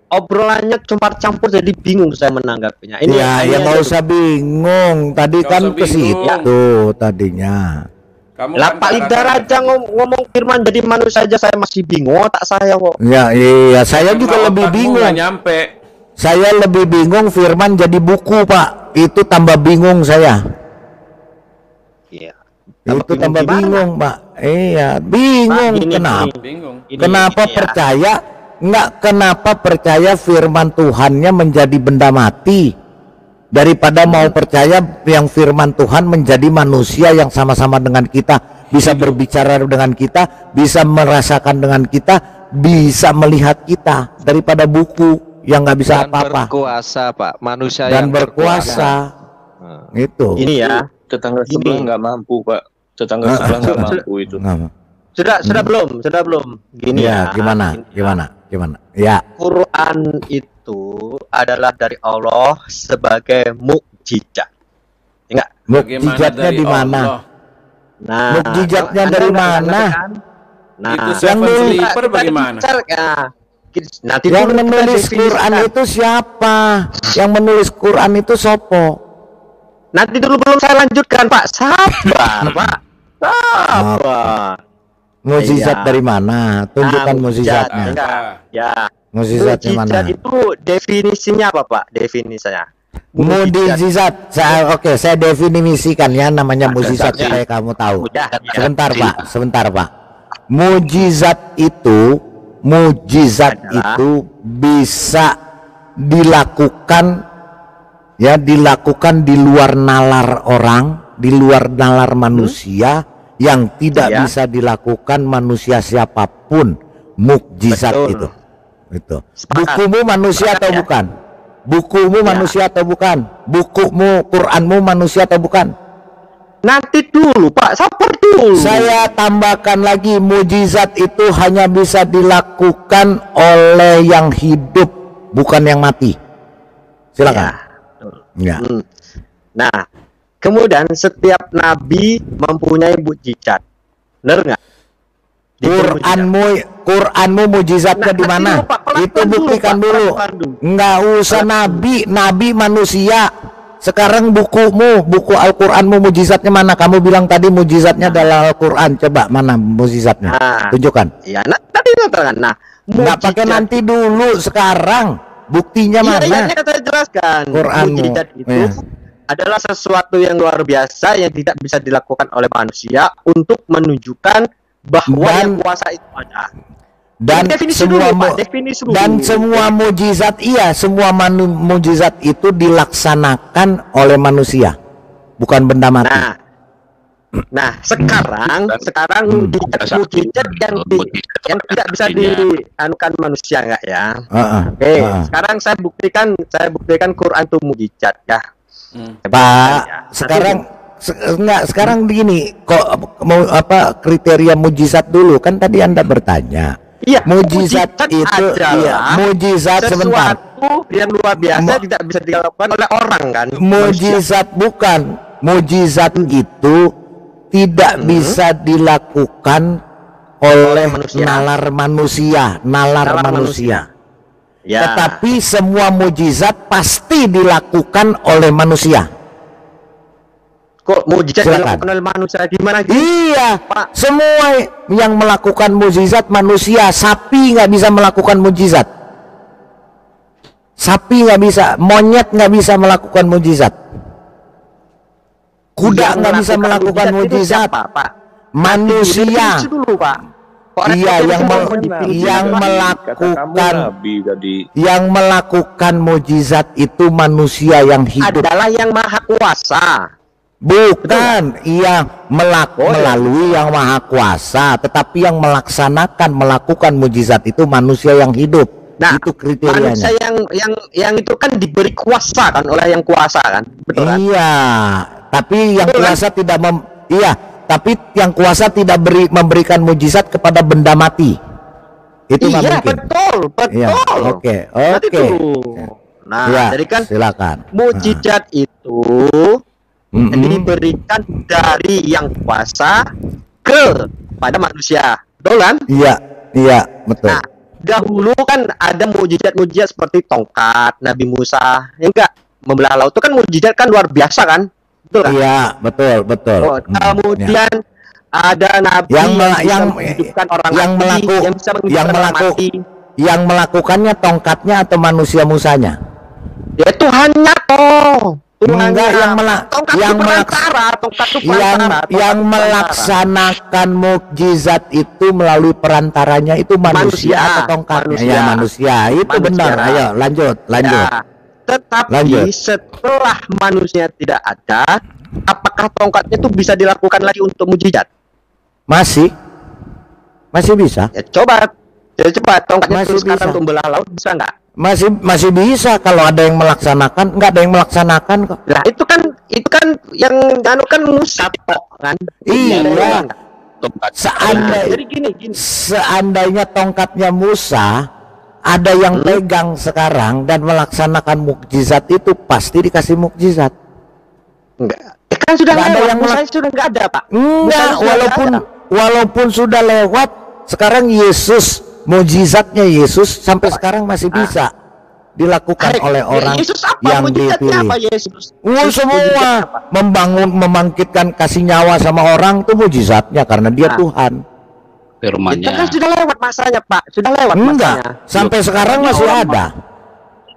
Obrolannya campur jadi bingung saya menanggapinya. Ini ya nggak usah bingung. Tadi kan ke situ tadinya. Lah Pak Lidar aja ngomong firman jadi manusia aja saya masih bingung. Tak saya kok. Ya iya, saya juga lebih bingung. Nyampe. Saya lebih bingung firman jadi buku Pak. Itu tambah bingung saya. Iya. Itu tambah bingung Pak. Iya, bingung. Kenapa? Kenapa percaya? Kenapa percaya firman Tuhannya menjadi benda mati daripada mau percaya yang firman Tuhan menjadi manusia yang sama-sama dengan kita, bisa berbicara dengan kita, bisa merasakan dengan kita, bisa melihat kita, daripada buku yang nggak bisa apa-apa. Berkuasa Pak, manusia dan yang berkuasa. Itu. Ini ya. Tetangga sebelah nggak mampu Pak. Tetangga sebelah nggak mampu itu. Sudah belum. Gini ya. Gimana? Ya. Quran itu adalah dari Allah sebagai mukjizat. Enggak? Mukjizatnya di mana? Nah, mukjizatnya dari mana? Nah, itu Seven Sleeper bagaimana? Yang menulis Quran itu siapa? Yang menulis Quran itu sopo? Nanti dulu belum saya lanjutkan Pak. Sabar Pak. Sabar. Mukjizat dari mana? Tunjukkan mukjizatnya. Ya. Mukjizatnya mana? Itu definisinya apa Pak? Definisinya. Mukjizat. Saya definisikan ya, namanya mukjizat supaya kamu tahu. Sebentar Pak. Mukjizat itu bisa dilakukan di luar nalar orang, di luar nalar manusia, yang tidak bisa dilakukan manusia siapapun. Mukjizat itu. Bukumu manusia atau bukan? Bukumu manusia atau bukan? Bukumu, Quranmu manusia atau bukan? Nanti dulu Pak, sabar dulu. Saya tambahkan lagi, mukjizat itu hanya bisa dilakukan oleh yang hidup, bukan yang mati. Silakan. Ya. Nah, kemudian setiap nabi mempunyai mukjizat. Benar nggak? Quranmu mukjizatnya di mana? Itu buktikan dulu. Nggak usah nabi manusia. sekarang buku Al-Qur'anmu mujizatnya mana? Kamu bilang tadi mujizatnya adalah Al-Qur'an. Coba mana mujizatnya? Tunjukkan. Ya, tadi terangkan. Nah, nggak pakai nanti dulu, sekarang buktinya mana? Iya, saya jelaskan. Mujizat itu adalah sesuatu yang luar biasa yang tidak bisa dilakukan oleh manusia untuk menunjukkan bahwa yang kuasa itu ada. Dan semua mujizat, semua mujizat itu dilaksanakan oleh manusia, bukan benda mati. Nah, sekarang mujizat yang tidak bisa dianukan manusia, enggak ya? Oke, sekarang saya buktikan Quran itu mujizat ya. Pak, sekarang begini, kok mau apa kriteria mujizat dulu? Kan tadi Anda bertanya. Iya, mujizat itu mujizat sebentar. Sesuatu yang luar biasa tidak bisa dilakukan oleh orang kan? Mujizat bukan. Mujizat itu tidak bisa dilakukan oleh nalar manusia. Ya. Tetapi semua mujizat pasti dilakukan oleh manusia. Kok mujizat dilakukan oleh manusia gimana gitu? Iya, Pak. Semua yang melakukan mujizat manusia. Sapi nggak bisa melakukan mujizat. Sapi nggak bisa, monyet nggak bisa melakukan mujizat. Kuda nggak bisa melakukan mujizat. Pak? Manusia. Dulu, Pak. Iya, yang melakukan mujizat itu manusia yang hidup. Adalah yang maha kuasa. Bukan, melalui yang maha kuasa, tetapi yang melakukan mujizat itu manusia yang hidup. Nah, itu kriterianya. Manusia yang itu kan diberi kuasa kan oleh yang kuasa kan, betul kan? Iya, tapi yang kuasa tidak tapi yang kuasa tidak memberikan mujizat kepada benda mati. Itu nggak mungkin. Betul. Ya, oke. Nah, jadi kan silakan. Mujizat itu diberikan dari yang kuasa kepada manusia, betul kan? Iya, betul. Nah, dahulu kan ada mujizat-mujizat seperti tongkat Nabi Musa, ya enggak? Membelah laut itu kan mujizat kan luar biasa kan? Betul kan? Iya, betul. Kemudian ada nabi yang menghidupkan orang mati, yang bisa menghidupkan orang mati. Yang melakukannya tongkatnya atau manusia Musanya? Ya Tuhannya toh. Enggak, yang melaksanakan mukjizat itu melalui perantaranya itu manusia atau tongkatnya? Ya, manusia. Itu benar. Ayo lanjut. Ya, tetapi setelah manusia tidak ada, apakah tongkatnya itu bisa dilakukan lagi untuk mukjizat? Masih bisa. Ya coba tongkatnya terus sekarang untuk membelah laut bisa nggak? Masih bisa kalau ada yang melaksanakan. Nggak ada yang melaksanakan kok. Lah itu kan yang kan Musa kan. Iya. Seandainya tongkatnya Musa ada yang pegang sekarang dan melaksanakan mukjizat itu, pasti dikasih mukjizat. Enggak. Kan sudah ada yang Musa sudah nggak ada, Pak. Enggak, walaupun sudah lewat, sekarang Yesus, mukjizatnya Yesus sampai sekarang masih bisa dilakukan oleh orang yang dipilih. Semua membangkitkan kasih nyawa sama orang itu mukjizatnya karena dia Tuhan. Firman-Nya. Itu kan sudah lewat masanya, Pak. Sudah lewat masanya. Sampai sekarang masih ada.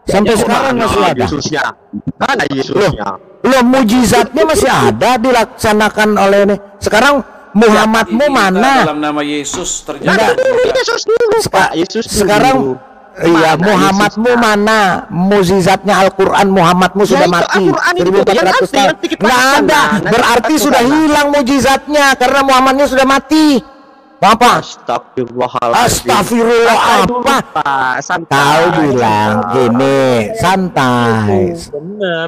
Sampai sekarang masih ada. Yesusnya. Mana Yesusnya? Loh, mujizatnya masih ada dilaksanakan oleh ini. Sekarang Muhammadmu mana? Dalam nama Yesus terjadi. Yesus dulu, Pak. Yesus sekarang iya, Muhammadmu mana? Mukjizatnya Al-Qur'an Muhammadmu sudah mati. 1400 tahun. Nggak ada. Berarti sudah hilang mukjizatnya karena Muhammadnya sudah mati. Apa? Astagfirullah apa? Tahu bilang gini, santai.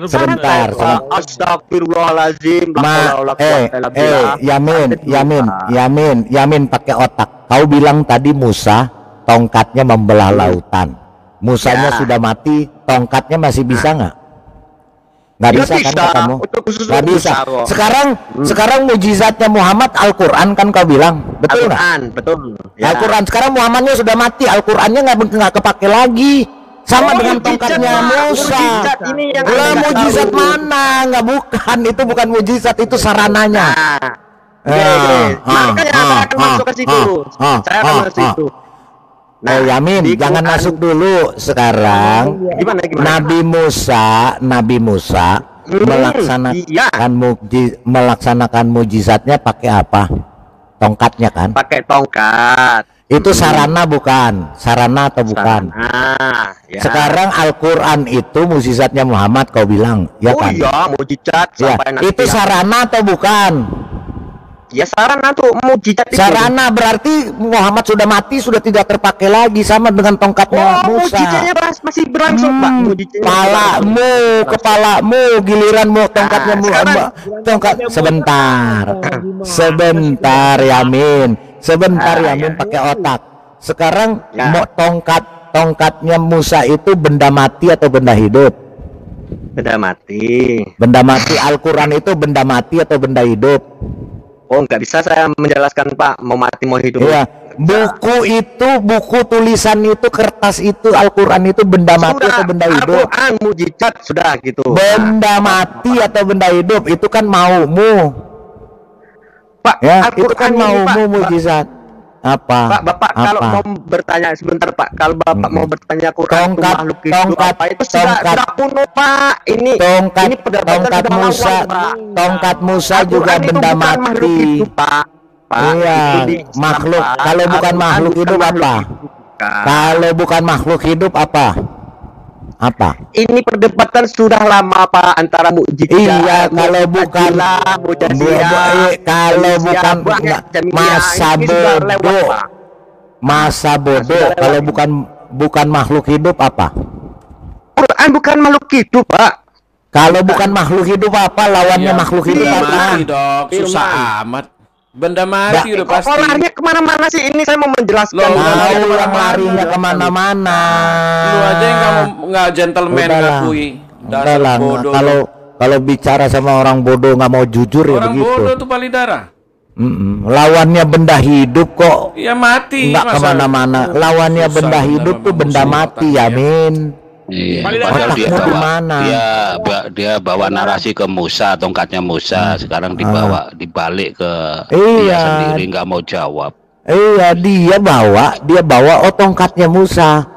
Sebentar. Astagfirullahaladzim. Yamin pakai otak. Kau bilang tadi Musa tongkatnya membelah lautan. Musanya sudah mati, tongkatnya masih bisa nggak? Nggak bisa kan kamu? Nggak bisa. Sekarang mujizatnya Muhammad Al-Quran kan kau bilang, betul nggak? Betul. Al-Quran sekarang Muhammadnya sudah mati, Al-Qurannya nggak kepake lagi. Sama dengan tongkatnya Musa. Lah mujizat mana? Enggak, bukan. Itu bukan mujizat, itu sarananya. Makanya saya akan masuk ke situ. Saya akan masuk ke situ. Yamin, jangan masuk dulu. Sekarang gimana? Nabi Musa melaksanakan mujizatnya pakai apa? Tongkatnya kan? Pakai tongkat. Itu sarana bukan? Sarana atau bukan? Ya. Sekarang Al-Quran itu mujizatnya Muhammad, kau bilang, ya kan? Iya, mujizat sampai nanti. Itu sarana atau bukan? Ya sarana tuh mujizat itu. Sarana berarti Muhammad sudah mati, sudah tidak terpakai lagi, sama dengan tongkatnya Musa. Mujizatnya masih berlangsung, Pak. Kepalamu, giliranmu tongkatnya Muhammad. Sebentar Yamin. Yamin pakai otak. Sekarang mau tongkatnya Musa itu benda mati atau benda hidup? Benda mati. Benda mati. Al-Quran itu benda mati atau benda hidup? Oh, nggak bisa saya menjelaskan, Pak. Mau mati mau hidup. Iya. Buku tulisan itu, kertas itu, Al-Quran itu benda mati atau benda hidup? Al-Quran mujizat sudah gitu. Benda mati atau benda hidup itu kan maumu. Pak, ya, itu kan maumu mujizat. Apa? Pak, Bapak kalau mau bertanya sebentar, Pak. Kalau Bapak mau bertanya Quran itu makhluk hidup apa itu sudah kuno, Pak. Ini tongkat Musa, tongkat Musa juga benda mati. Pak. Iya, makhluk. Kalau bukan makhluk hidup apa? Kalau bukan makhluk hidup apa? Apa? Ini perdebatan sudah lama, Pak, antara mujizat. Iya, kalau bukan masa bodoh, kalau bukan makhluk hidup apa? Quran bukan makhluk hidup, Pak. Kalau bukan makhluk hidup apa? Lawannya makhluk hidup apa? Susah amat. Benda mati udah pasti. Larinya kemana-mana sih? Ini saya mau menjelaskan. Orang larinya kemana-mana. Lu aja yang kamu nggak gentleman ngakui. Udahlah, kalau bicara sama orang bodoh nggak mau jujur ya begitu. Orang bodoh tuh palidara. Lawannya benda hidup kok. Ya mati. Nggak kemana-mana. Lawannya benda hidup tuh benda mati, Yamin. Iya, padahal dia bawa narasi ke Musa, tongkatnya Musa, sekarang dibalik ke dia sendiri, nggak mau jawab. Iya, dia bawa tongkatnya Musa.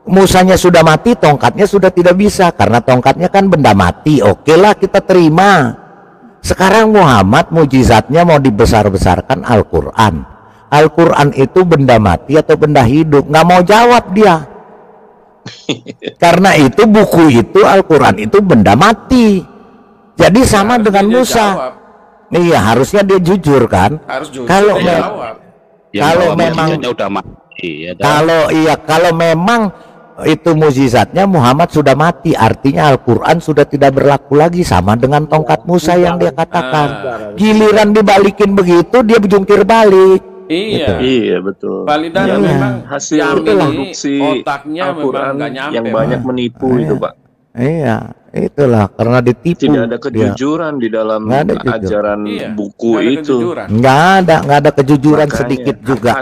Musanya sudah mati, tongkatnya sudah tidak bisa karena tongkatnya kan benda mati. Oke lah, kita terima. Sekarang Muhammad mujizatnya mau dibesar-besarkan Al-Quran. Al-Quran itu benda mati atau benda hidup? Nggak mau jawab dia. Karena itu buku itu, Al-Quran itu benda mati. Jadi sama dengan Musa. Iya, harusnya dia jujur kan. Harus jujur. Kalau memang udah mati, ya, kalau memang itu mujizatnya Muhammad sudah mati, artinya Al-Quran sudah tidak berlaku lagi, sama dengan tongkat Musa yang dia katakan. Giliran dibalikin begitu, dia jungkir balik. Iya, iya betul. Palidara memang hasil produksi otaknya memang nggak nyampe, yang banyak menipu itu, Pak. Iya, itulah karena ditipu. Tidak ada kejujuran di dalam ajaran buku itu. Nggak ada kejujuran. Makanya, sedikit juga.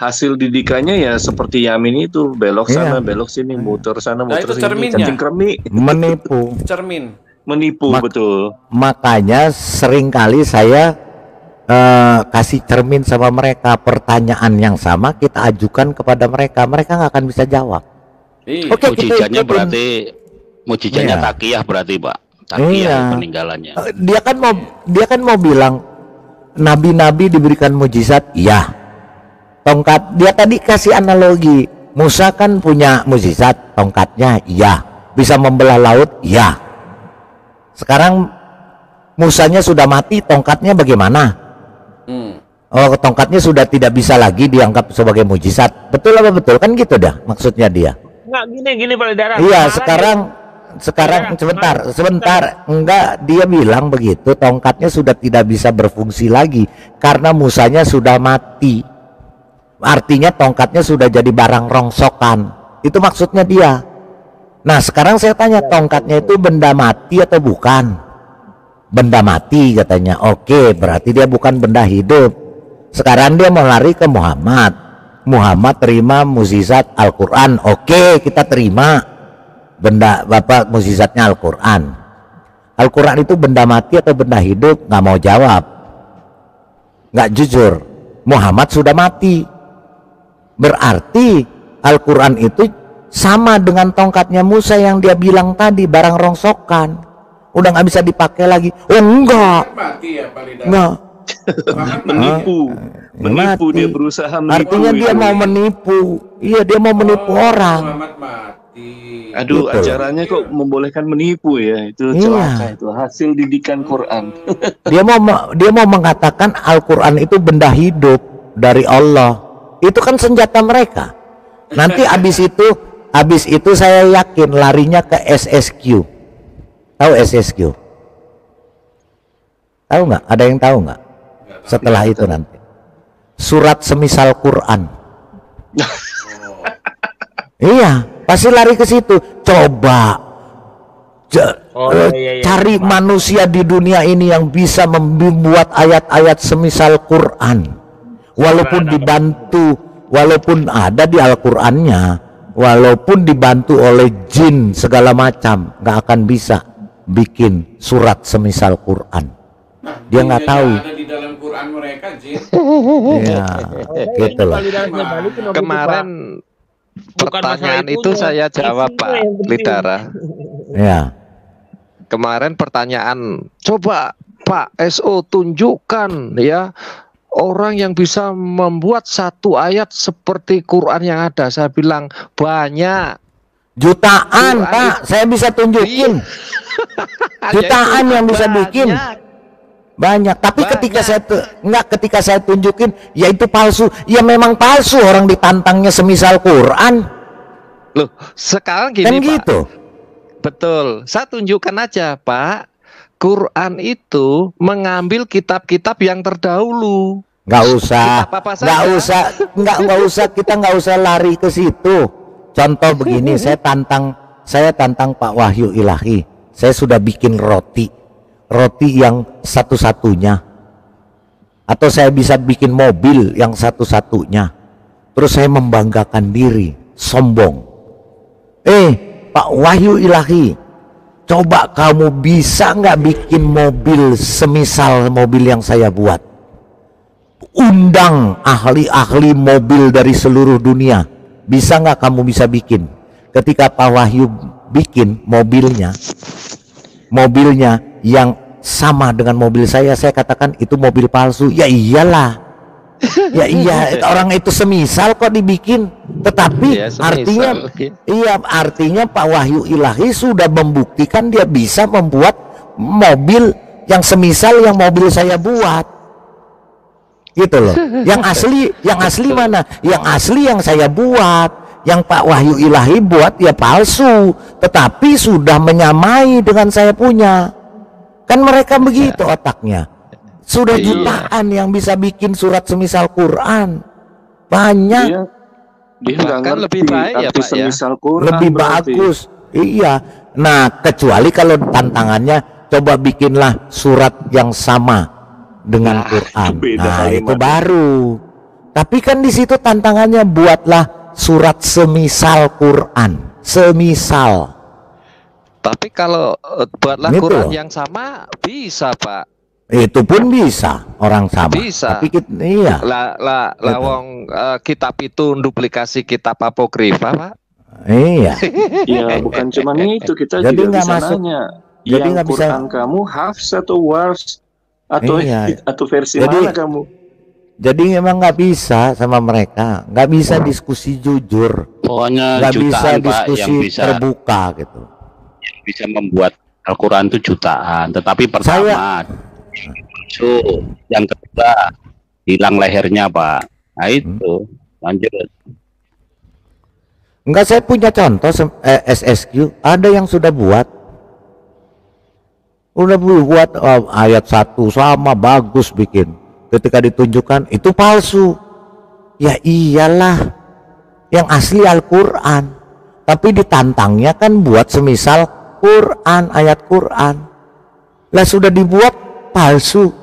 Hasil didikannya ya seperti Yamin itu, belok sana, belok sini, muter sana, muter sini, cacing kremi. Menipu. Menipu, betul. Makanya seringkali saya kasih cermin sama mereka, pertanyaan yang sama kita ajukan kepada mereka nggak akan bisa jawab. Oke, mujizatnya berarti mujizatnya takiyah berarti, Pak. Takiyah peninggalannya. Dia kan mau bilang nabi-nabi diberikan mujizat, ya. Tongkat, dia tadi kasih analogi. Musa kan punya mujizat, tongkatnya, ya. Bisa membelah laut, ya. Sekarang Musanya sudah mati, tongkatnya bagaimana? Oh, tongkatnya sudah tidak bisa lagi dianggap sebagai mujizat. Betul apa betul? Kan gitu dah maksudnya dia. Enggak, gini Pak Darah. Iya, sekarang sebentar. Enggak, dia bilang begitu, tongkatnya sudah tidak bisa berfungsi lagi karena Musanya sudah mati. Artinya tongkatnya sudah jadi barang rongsokan. Itu maksudnya dia. Nah, sekarang saya tanya, tongkatnya itu benda mati atau bukan? Benda mati katanya. Oke, berarti dia bukan benda hidup. Sekarang dia mau lari ke Muhammad. Muhammad terima mukjizat Al-Quran. Oke, kita terima benda Bapak mukjizatnya Al-Quran. Al-Quran itu benda mati atau benda hidup? Nggak mau jawab, nggak jujur. Muhammad sudah mati, berarti Al-Quran itu sama dengan tongkatnya Musa yang dia bilang tadi, barang rongsokan, udah nggak bisa dipakai lagi. Oh enggak, mati ya Pak Lidar. Enggak. Menipu, dia berusaha menipu. Artinya dia mau menipu. Iya, dia mau menipu orang. Muhammad mati. Aduh, Betul. ajarannya kok membolehkan menipu ya? Itu celaka, itu hasil didikan Quran. Dia mau mengatakan Al-Quran itu benda hidup dari Allah. Itu kan senjata mereka. Nanti abis itu saya yakin larinya ke SSQ. Tahu SSQ? Tahu nggak? Ada yang tahu nggak? Setelah itu nanti surat semisal Quran. Iya, pasti lari ke situ. Coba cari manusia di dunia ini yang bisa membuat ayat-ayat semisal Quran, walaupun dibantu, walaupun ada di Al-Qur'annya, walaupun dibantu oleh jin segala macam, nggak akan bisa bikin surat semisal Quran. Dia nggak tahu. Ada di dalam Quran mereka, Jin. Iya, gitu loh. Kemarin pertanyaan itu saya jawab Pak Lidara. Ya. Kemarin pertanyaan, coba Pak SO tunjukkan ya orang yang bisa membuat satu ayat seperti Quran yang ada. Saya bilang banyak. Jutaan Quran Pak, saya bisa tunjukin. Jutaan yang bisa bikin. Banyak, tapi ketika saya tunjukin ya itu palsu. Ya memang palsu, orang ditantangnya semisal Quran. Loh, sekarang gini kan Pak. Gitu. Betul. Saya tunjukkan aja, Pak. Quran itu mengambil kitab-kitab yang terdahulu. Nggak usah, kita nggak usah lari ke situ. Contoh begini, saya tantang Pak Wahyu Ilahi. Saya sudah bikin roti yang satu-satunya, atau saya bisa bikin mobil yang satu-satunya, terus saya membanggakan diri, sombong. Pak Wahyu Ilahi, coba kamu bisa nggak bikin mobil semisal mobil yang saya buat? Undang ahli-ahli mobil dari seluruh dunia, bisa nggak kamu bisa bikin? Ketika Pak Wahyu bikin mobilnya yang sama dengan mobil saya katakan itu mobil palsu. Ya iyalah. Ya iya, orang itu semisal kok dibikin. Tetapi artinya Pak Wahyu Ilahi sudah membuktikan dia bisa membuat mobil yang semisal yang mobil saya buat. Gitu loh. Yang asli mana? Yang asli yang saya buat. Yang Pak Wahyu Ilahi buat ya palsu, tetapi sudah menyamai dengan saya punya. Kan mereka begitu otaknya. Sudah jutaan yang bisa bikin surat semisal Quran. Banyak. Dia bahkan lebih baik ya Pak ya. Lebih bagus. Iya. Nah, kecuali kalau tantangannya coba bikinlah surat yang sama dengan Quran. Nah, itu baru. Tapi kan di situ tantangannya buatlah surat semisal Quran. Semisal. Tapi kalau buatlah gitu Quran yang sama bisa Pak. Itu pun bisa orang sama. Bisa. Tapi iya. Wong kitab itu duplikasi kitab apokrifa Pak. Iya. Iya, bukan cuma itu, kita jadi juga bisa masuk. nanya. Jadi yang Quran bisa. Kamu hafs atau wars atau versi mana kamu? Jadi memang nggak bisa sama mereka, nggak bisa diskusi jujur. Pokoknya nggak bisa Pak, diskusi yang bisa terbuka gitu. Yang bisa membuat Al-Quran itu jutaan, tetapi pertama yang kedua hilang lehernya Pak. Nah itu lanjut. Enggak, saya punya contoh SSQ, ada yang sudah buat ayat 1 sama bagus bikin. Ketika ditunjukkan itu palsu. Ya iyalah, yang asli Al-Quran. Tapi ditantangnya kan buat semisal Quran, ayat Quran. Lah sudah dibuat palsu.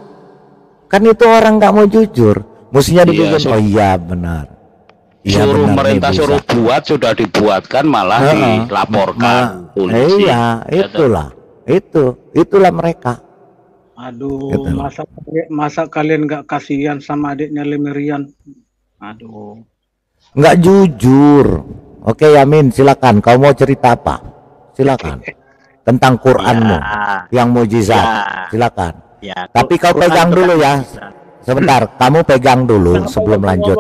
Kan itu orang nggak mau jujur. Mestinya dibikin, oh iya benar. suruh merintah suruh buat sudah dibuatkan malah dilaporkan polisi. Iya, itulah. Itulah mereka. Aduh, gitu. masa kalian nggak kasihan sama adiknya Lemirian? Aduh. Nggak jujur. Oke, Yamin, silakan. Kau mau cerita apa? Silakan. Tentang Qur'anmu yang mujizat. Silakan. Tapi kau pegang dulu ya. Sebentar, kamu pegang dulu sebelum lanjut.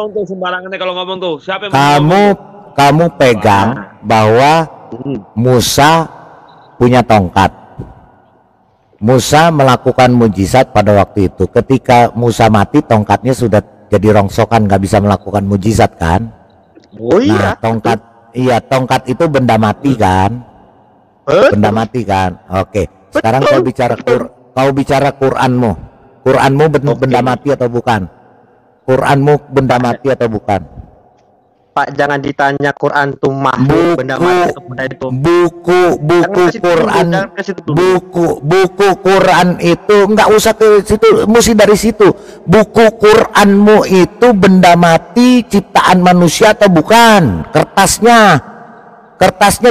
Kalau ngomong tuh, siapa yang kamu pegang bahwa Musa punya tongkat. Musa melakukan mujizat pada waktu itu. Ketika Musa mati, tongkatnya sudah jadi rongsokan, nggak bisa melakukan mujizat kan? Oh iya. Nah, tongkat itu benda mati kan? Benda mati kan? Oke. Sekarang kau bicara Qur'anmu. Qur'anmu benda mati atau bukan? Qur'anmu benda mati atau bukan? Pak, jangan ditanya Quran tuh makhluk benda mati atau benda itu. Buku Quran itu nggak usah ke situ, mesti dari situ. Buku Quranmu itu benda mati ciptaan manusia atau bukan? Kertasnya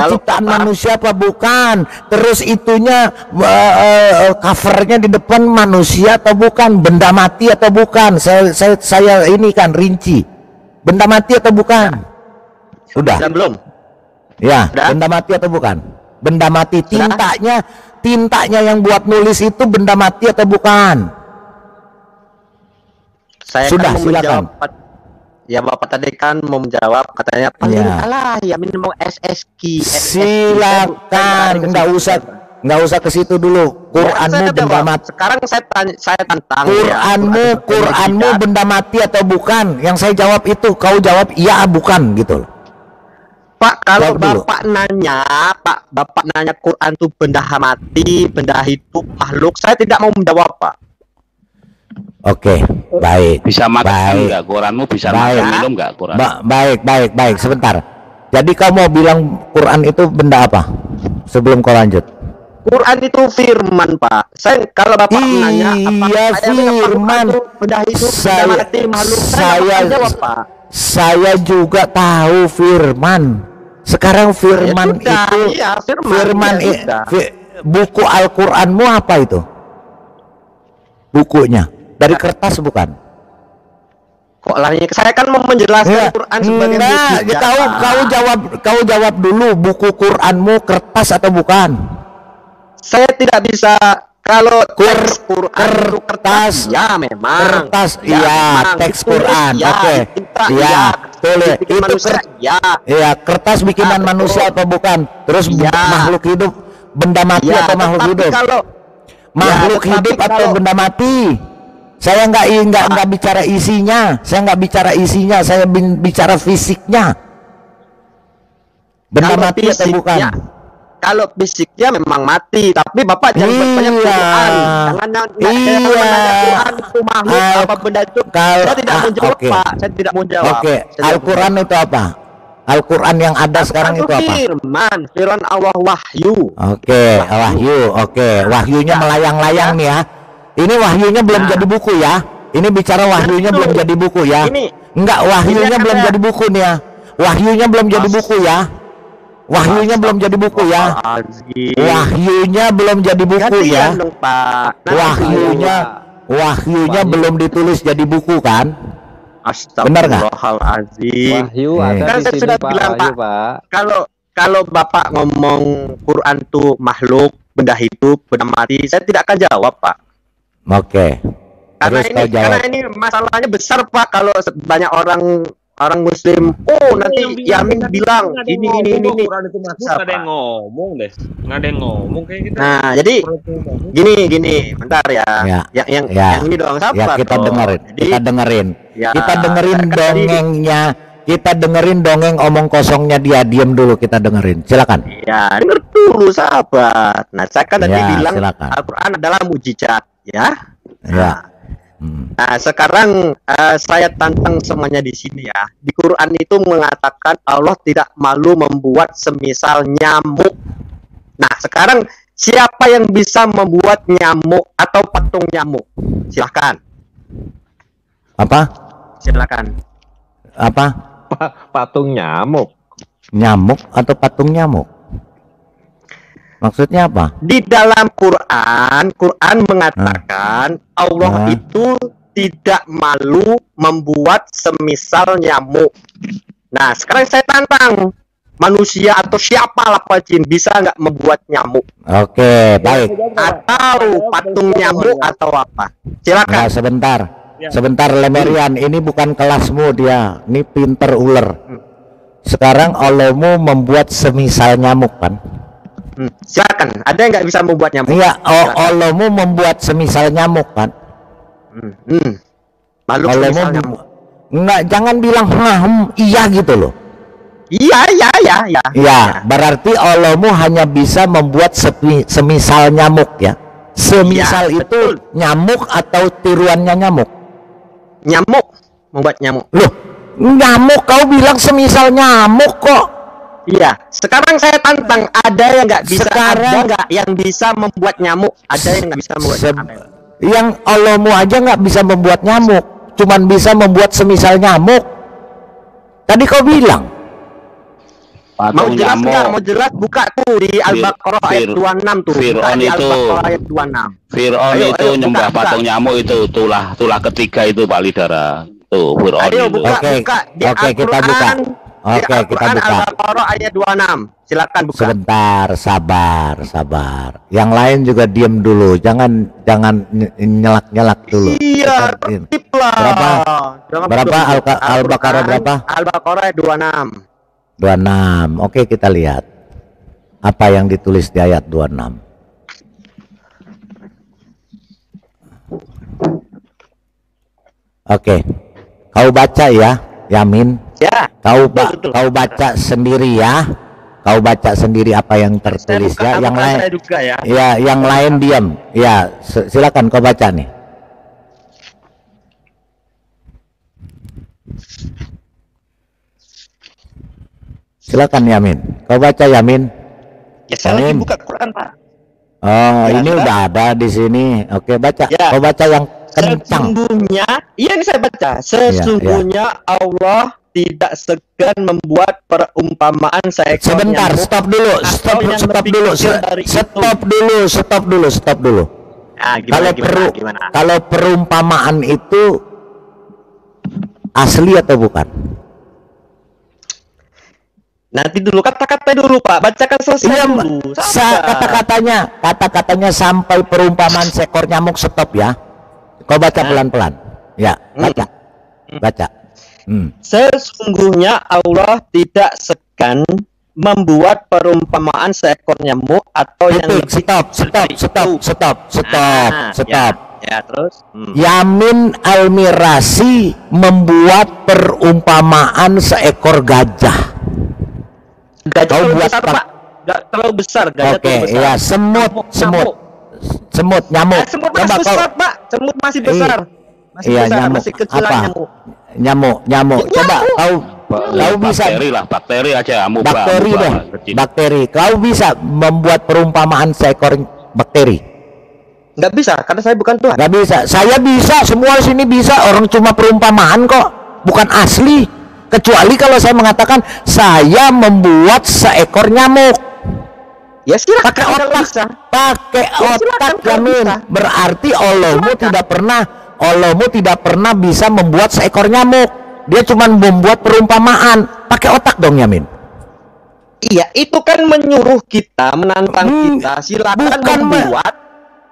ciptaan manusia apa bukan? Terus itunya covernya di depan manusia atau bukan? Benda mati atau bukan? Saya ini kan rinci. Benda mati atau bukan? Sudah. Belum. Ya, benda mati atau bukan? Benda mati. Tintanya yang buat nulis itu benda mati atau bukan? Saya sudah, kan silakan. Ya, Bapak tadi kan mau menjawab, katanya paling kalah ya minimum SSQ. Silakan, nggak usah ke situ dulu. Qur'anmu benda mati. Sekarang saya tantang. Qur'anmu benda mati atau bukan? Yang saya jawab itu, kau jawab iya bukan gitu loh. Pak, kalau Bapak nanya Quran itu benda mati, benda hidup, makhluk, saya tidak mau menjawab, Pak. Oke, baik. Bisa makan nggak Quranmu? Bisa makan minum nggak Quran? Baik. Sebentar. Jadi kau mau bilang Quran itu benda apa? Sebelum kau lanjut. Quran itu firman, Pak. Kalau Bapak nanya apa firman benda hidup, benda mati, makhluk, saya jawab, Pak. Saya juga tahu firman. Sekarang firman buku Al-Qur'anmu apa itu? Bukunya dari kertas bukan? Kok larinya? Saya kan mau menjelaskan Quran sebagai kau jawab dulu, buku Qur'anmu kertas atau bukan? Saya tidak bisa. Kalau kertas ya memang kertas teks Quran itu kertas bikinan manusia atau bukan? Terus makhluk hidup benda mati atau makhluk hidup? Makhluk hidup atau benda mati? Saya nggak bicara isinya, saya bicara fisiknya. Benda mati atau bukan? Kalau fisiknya memang mati, tapi Bapak jangan bertanya Quran. Jangan Quran itu makhluk apa benda itu. Saya tidak mau jawab, Pak. Saya tidak mau jawab. Al-Quran itu apa? Al-Quran yang ada sekarang itu apa? Firman Allah, wahyu. Wahyu. Wahyunya melayang-layang nih ya. Ini wahyunya belum jadi buku ya. Ini bicara wahyunya belum jadi buku ya. Enggak, wahyunya belum jadi buku nih ya. Wahyunya belum jadi buku ya. Wahyunya belum jadi buku ya. Wahyunya belum jadi buku ya. Wahyunya belum ditulis jadi buku kan? Benar nggak? Wahyu ada di sini Pak. Kalau Bapak ngomong Quran itu makhluk, benda hidup, benda mati, saya tidak akan jawab, Pak. Oke. Karena ini masalahnya besar, Pak. Kalau banyak orang Muslim, nanti Yamin bilang ini. Quran itu masuk, nggak ada yang ngomong kayak gitu. Nah, jadi gini, bentar ya. Yang ini doang siapa? Kita dengerin dongengnya. Kita dengerin dongeng omong kosongnya dia. Diam dulu, kita dengerin. Silakan. Ya, denger dulu sahabat. Nah, saya kan tadi bilang Al-Quran adalah mujizat, ya. Nah, sekarang saya tantang semuanya di sini ya. Di Quran itu mengatakan Allah tidak malu membuat semisal nyamuk. Nah, sekarang siapa yang bisa membuat nyamuk atau patung nyamuk? Silakan. Apa? Silakan. Apa? patung nyamuk. Nyamuk atau patung nyamuk? Maksudnya apa? Di dalam Quran mengatakan Allah itu tidak malu membuat semisal nyamuk. Nah, sekarang saya tantang manusia atau siapa Pak Jin bisa nggak membuat nyamuk? Oke, baik. Atau patung nyamuk atau apa? Silakan. Nah, sebentar Lemerian, ini bukan kelasmu dia, ini pinter ular. Sekarang Allahmu membuat semisal nyamuk kan? Silakan. Ada yang nggak bisa membuat nyamuk? Iya, Allahmu membuat semisal nyamuk kan? Makhluk semisal nyamuk. Enggak, jangan bilang iya gitu loh. Iya. Ya, berarti Allahmu hanya bisa membuat semisal nyamuk ya. Semisal ya, itu betul. Nyamuk atau tiruannya nyamuk? Nyamuk, membuat nyamuk. Loh, nyamuk kau bilang semisal nyamuk kok? Iya, sekarang saya tantang, ada yang nggak bisa, sekarang, ada nggak yang bisa membuat nyamuk? Ada yang nggak bisa membuat nyamuk? Yang Allahmu aja nggak bisa membuat nyamuk, cuman bisa membuat semisal nyamuk. Tadi kau bilang. Mau jelas nggak? Mau jelas buka tuh di Al-Baqarah ayat 26 tuh. Fir'aun itu ayat 26. Fir'aun itu nyembah patung nyamuk itu tulah ketiga itu Pak Lidara. Tuh Fir'aun itu. Buka. Oke, kita buka. Oke, kita buka. Al-Baqarah ayat 26. Silakan buka. Sebentar, sabar. Yang lain juga diam dulu. Jangan nyelak dulu. Iya, tertib lah. Berapa Al-Baqarah berapa? Al-Baqarah ayat 26. 26. Oke, kita lihat apa yang ditulis di ayat 26. Oke, kau baca ya, Yamin. Ya. Kau baca sendiri ya. Kau baca sendiri apa yang tertulis ya. Yang lain, ya, yang lain diam. Ya, silakan kau baca nih. Silakan Yamin. Kau baca Yamin. Ya, saya lagi buka Quran, Pak. Oh, ya, ini udah ada di sini. Oke, baca. Ya. Kau baca yang kencang. Sesungguhnya, ini saya baca. Sesungguhnya Allah tidak segan membuat perumpamaan seekor sebentar, nyamuk. Stop dulu. Nah, kalau perumpamaan itu asli atau bukan? Nanti dulu kata-kata dulu Pak, bacakan selesai dulu. Kata-katanya sampai perumpamaan seekor nyamuk, stop ya. Kau baca pelan-pelan. Ya, baca. Sesungguhnya Allah tidak segan membuat perumpamaan seekor nyamuk atau yang lebih. Stop. Ya, terus. Yamin Al-Mirasi membuat perumpamaan seekor gajah. Gajah terlalu besar, Pak. Gak terlalu besar. Oke, ya, semut, nyamuk. Semut masih besar, Pak. Semut masih besar. Masih kecil nyamuk. Coba kau bisa bakteri aja, bakteri. Kau bisa membuat perumpamaan seekor bakteri? Nggak bisa, karena saya bukan Tuhan. Nggak bisa. Saya bisa, semua sini bisa. Orang cuma perumpamaan kok, bukan asli. Kecuali kalau saya mengatakan saya membuat seekor nyamuk. Ya silakan. Pakai otak, Yamin. Berarti Allahmu tidak pernah bisa membuat seekor nyamuk. Dia cuma membuat perumpamaan. Pakai otak dong, Yamin. Iya, itu kan menyuruh kita, menantang kita. Silakan membuat.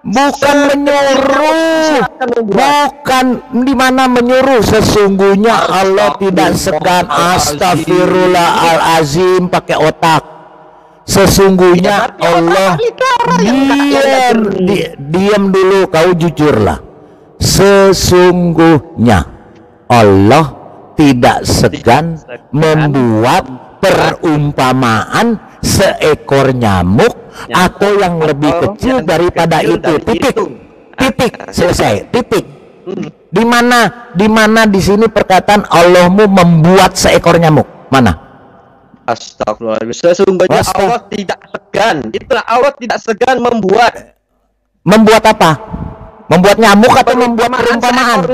Bukan menyuruh, bukan di mana menyuruh. Sesungguhnya Allah tidak segan. Astagfirullahalazim, pakai otak. Sesungguhnya Allah, diam dulu, kau jujurlah. Sesungguhnya Allah tidak segan membuat perumpamaan seekor nyamuk atau yang lebih kecil daripada itu. Titik. Selesai. Titik. Di mana di sini perkataan Allahmu membuat seekor nyamuk? Mana? Astagfirullahaladzim. Sesungguhnya Allah tidak segan. Itulah Allah tidak segan membuat. Membuat apa? Membuat nyamuk atau membuat perumpamaan?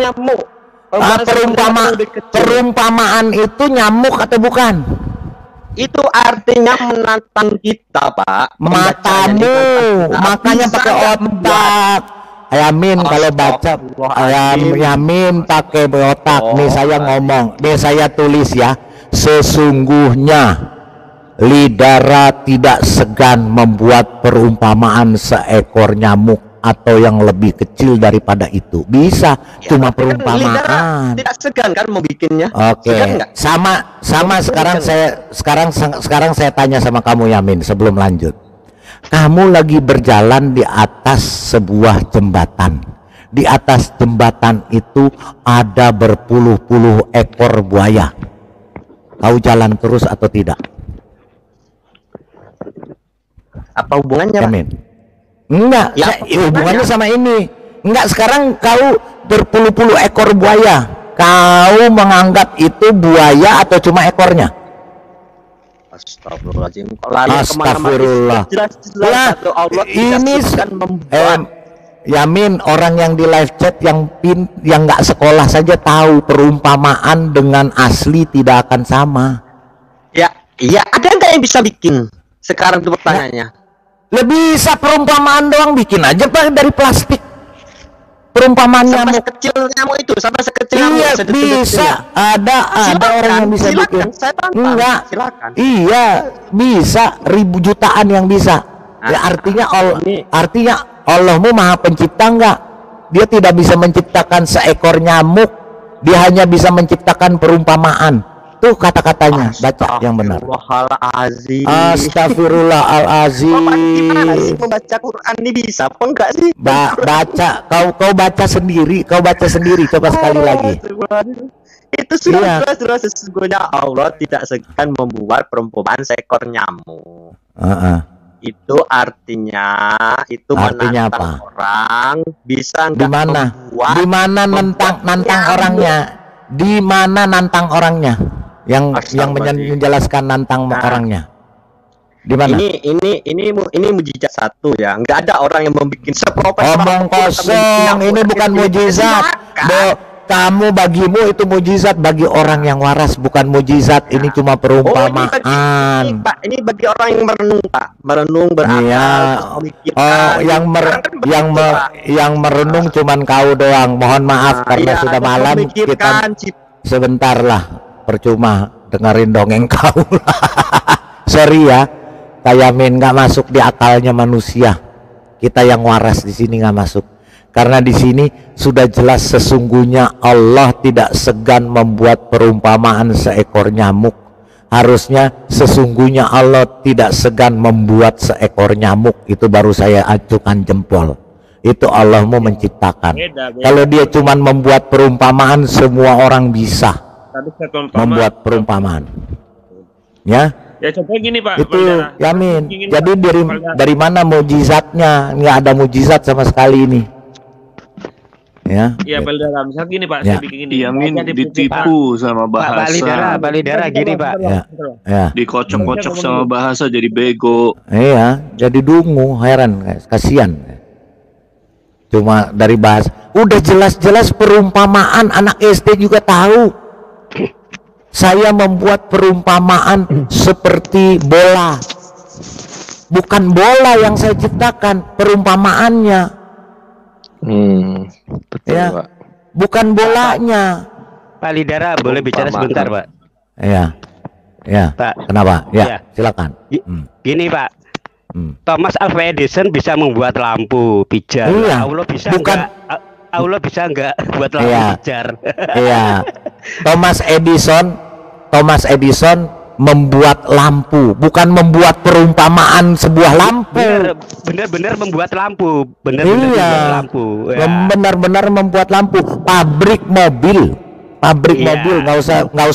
Perumpamaan itu nyamuk atau bukan? Itu artinya menantang kita, Pak. Matamu, makanya pakai otak. Yamin kalau baca Yamin pakai otak. Nih saya ngomong, nih saya tulis ya. Sesungguhnya Lidara tidak segan membuat perumpamaan seekor nyamuk atau yang lebih kecil daripada itu. Bisa, ya, cuma perumpamaan. Tidak segan kan mau bikinnya. Oke. Sama sekarang saya tanya sama kamu Yamin sebelum lanjut. Kamu lagi berjalan di atas sebuah jembatan. Di atas jembatan itu ada berpuluh-puluh ekor buaya. Kau jalan terus atau tidak? Apa hubungannya, Yamin? Enggak, hubungannya sama ini. Enggak, sekarang kau berpuluh-puluh ekor buaya. Kau menganggap itu buaya atau cuma ekornya? Astagfirullahaladzim. Astagfirullah. Ini Yamin, orang yang di live chat yang nggak sekolah saja tahu perumpamaan dengan asli tidak akan sama. Ya, ada nggak yang bisa bikin? Sekarang tuh pertanyaannya. Lebih bisa perumpamaan doang, bikin aja Pak dari plastik. Perumpamaan sampai sekecil nyamuk itu, sampai sekecil nyamuk. Iya, bisa. Ada orang yang bisa bikin. Enggak. Silakan. Iya, bisa jutaan yang bisa. Ya, artinya Allahmu Maha Pencipta enggak? Dia tidak bisa menciptakan seekor nyamuk. Dia hanya bisa menciptakan perumpamaan. Tuh kata-katanya, baca yang benar. Astagfirullahalazim. Gimana sih membaca Quran ini bisa apa enggak sih? Baca, kau baca sendiri, coba sekali lagi. Itu sudah jelas sesungguhnya Allah tidak segan membuat perumpamaan seekor nyamuk. Itu artinya menantang apa? Orang bisa enggak di mana nantang orangnya? Di mana nantang orangnya? Yang menjelaskan nantang orangnya. Di mana? Ini mujizat satu ya. Enggak ada orang yang membuat seprofesional. Omong kosong, ini bukan mujizat. Bagimu itu mujizat, bagi orang yang waras bukan mujizat. Ini cuma perumpamaan. Ini bagi orang yang merenung, Pak. Merenung, berakal, yang merenung cuman kau doang. Mohon maaf karena sudah malam, kita sebentar lah. Percuma dengerin dongeng kau. Sorry ya, Yamin, nggak masuk di akalnya manusia. Kita yang waras di sini nggak masuk. Karena di sini sudah jelas sesungguhnya Allah tidak segan membuat perumpamaan seekor nyamuk. Harusnya sesungguhnya Allah tidak segan membuat seekor nyamuk. Itu baru saya acukan jempol. Itu Allah mau menciptakan. Kalau dia cuman membuat perumpamaan, semua orang bisa membuat perumpamaan. Ya. Ya contoh gini Pak. Itu Yamin. Jadi dari mana mujizatnya? Nggak ada mujizat sama sekali ini. Ya. Iya Baldara. Misal gini Pak, saya bikin gini. Yamin ditipu sama bahasa. Pak Lidara gini Pak. Ya. Dikocok-kocok sama bahasa jadi bego. Iya, jadi dungu, heran, kasihan. Cuma dari bahasa. Udah jelas-jelas perumpamaan, anak SD juga tahu. Saya membuat perumpamaan seperti bola. Bukan bola yang saya ciptakan, perumpamaannya. Betul, ya. Pak. Bukan bolanya. Pak Lidara, boleh bicara sebentar, Pak? Iya. Ya. Pak. Kenapa? Ya, silakan. Gini, Pak. Thomas Alva Edison bisa membuat lampu pijar. Iya. Allah bisa Allah bisa enggak buat lampu pijar? Iya. Thomas Edison membuat lampu, bukan membuat perumpamaan sebuah lampu. Benar-benar membuat lampu. Benar-benar membuat lampu. Pabrik mobil, nggak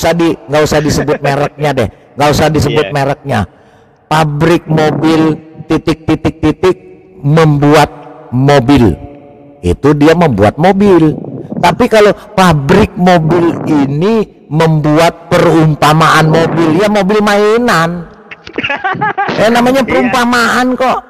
usah disebut mereknya deh, nggak usah disebut mereknya. Pabrik mobil titik membuat mobil. Itu dia membuat mobil. Tapi kalau pabrik mobil ini membuat perumpamaan mobil, ya mobil mainan. Namanya perumpamaan kok.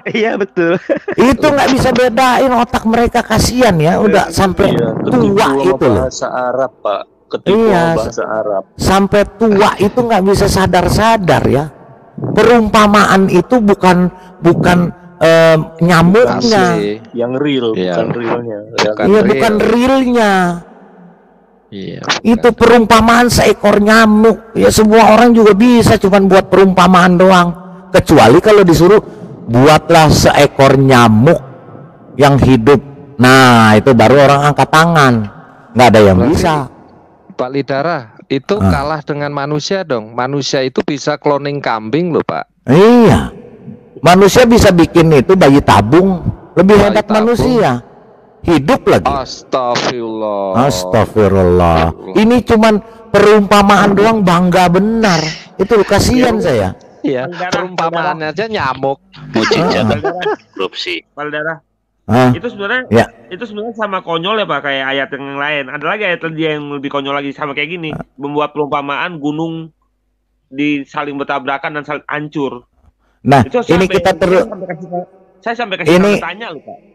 Iya betul. Itu nggak bisa bedain otak mereka, kasihan ya, udah sampai tua itu loh. Bahasa Arab Pak, ketipu bahasa Arab. Sampai tua itu nggak bisa sadar-sadar ya. Perumpamaan itu bukan nyamuknya, yang real, bukan realnya. Iya, bukan realnya. Iya, itu perumpamaan seekor nyamuk. Ya semua orang juga bisa, cuman buat perumpamaan doang. Kecuali kalau disuruh buatlah seekor nyamuk yang hidup. Nah, itu baru orang angkat tangan. Nggak ada yang bisa. Pak Lidara, itu kalah dengan manusia dong. Manusia itu bisa cloning kambing loh, Pak. Iya. Manusia bisa bikin itu bayi tabung. Lebih hebat manusia. Hidup lagi. Astagfirullah. Ini cuman perumpamaan doang, bangga benar. Itu kasihan saya. Iya, perumpamaannya aja nyamuk. Mujizat korupsi. Paldara. Itu sebenarnya itu sebenarnya sama konyol ya Pak, kayak ayat yang lain. Ada lagi ayat yang lebih konyol lagi, sama kayak gini. Membuat perumpamaan gunung saling bertabrakan dan saling hancur. Nah, itu ini kita saya sampai kasih tanya loh Pak.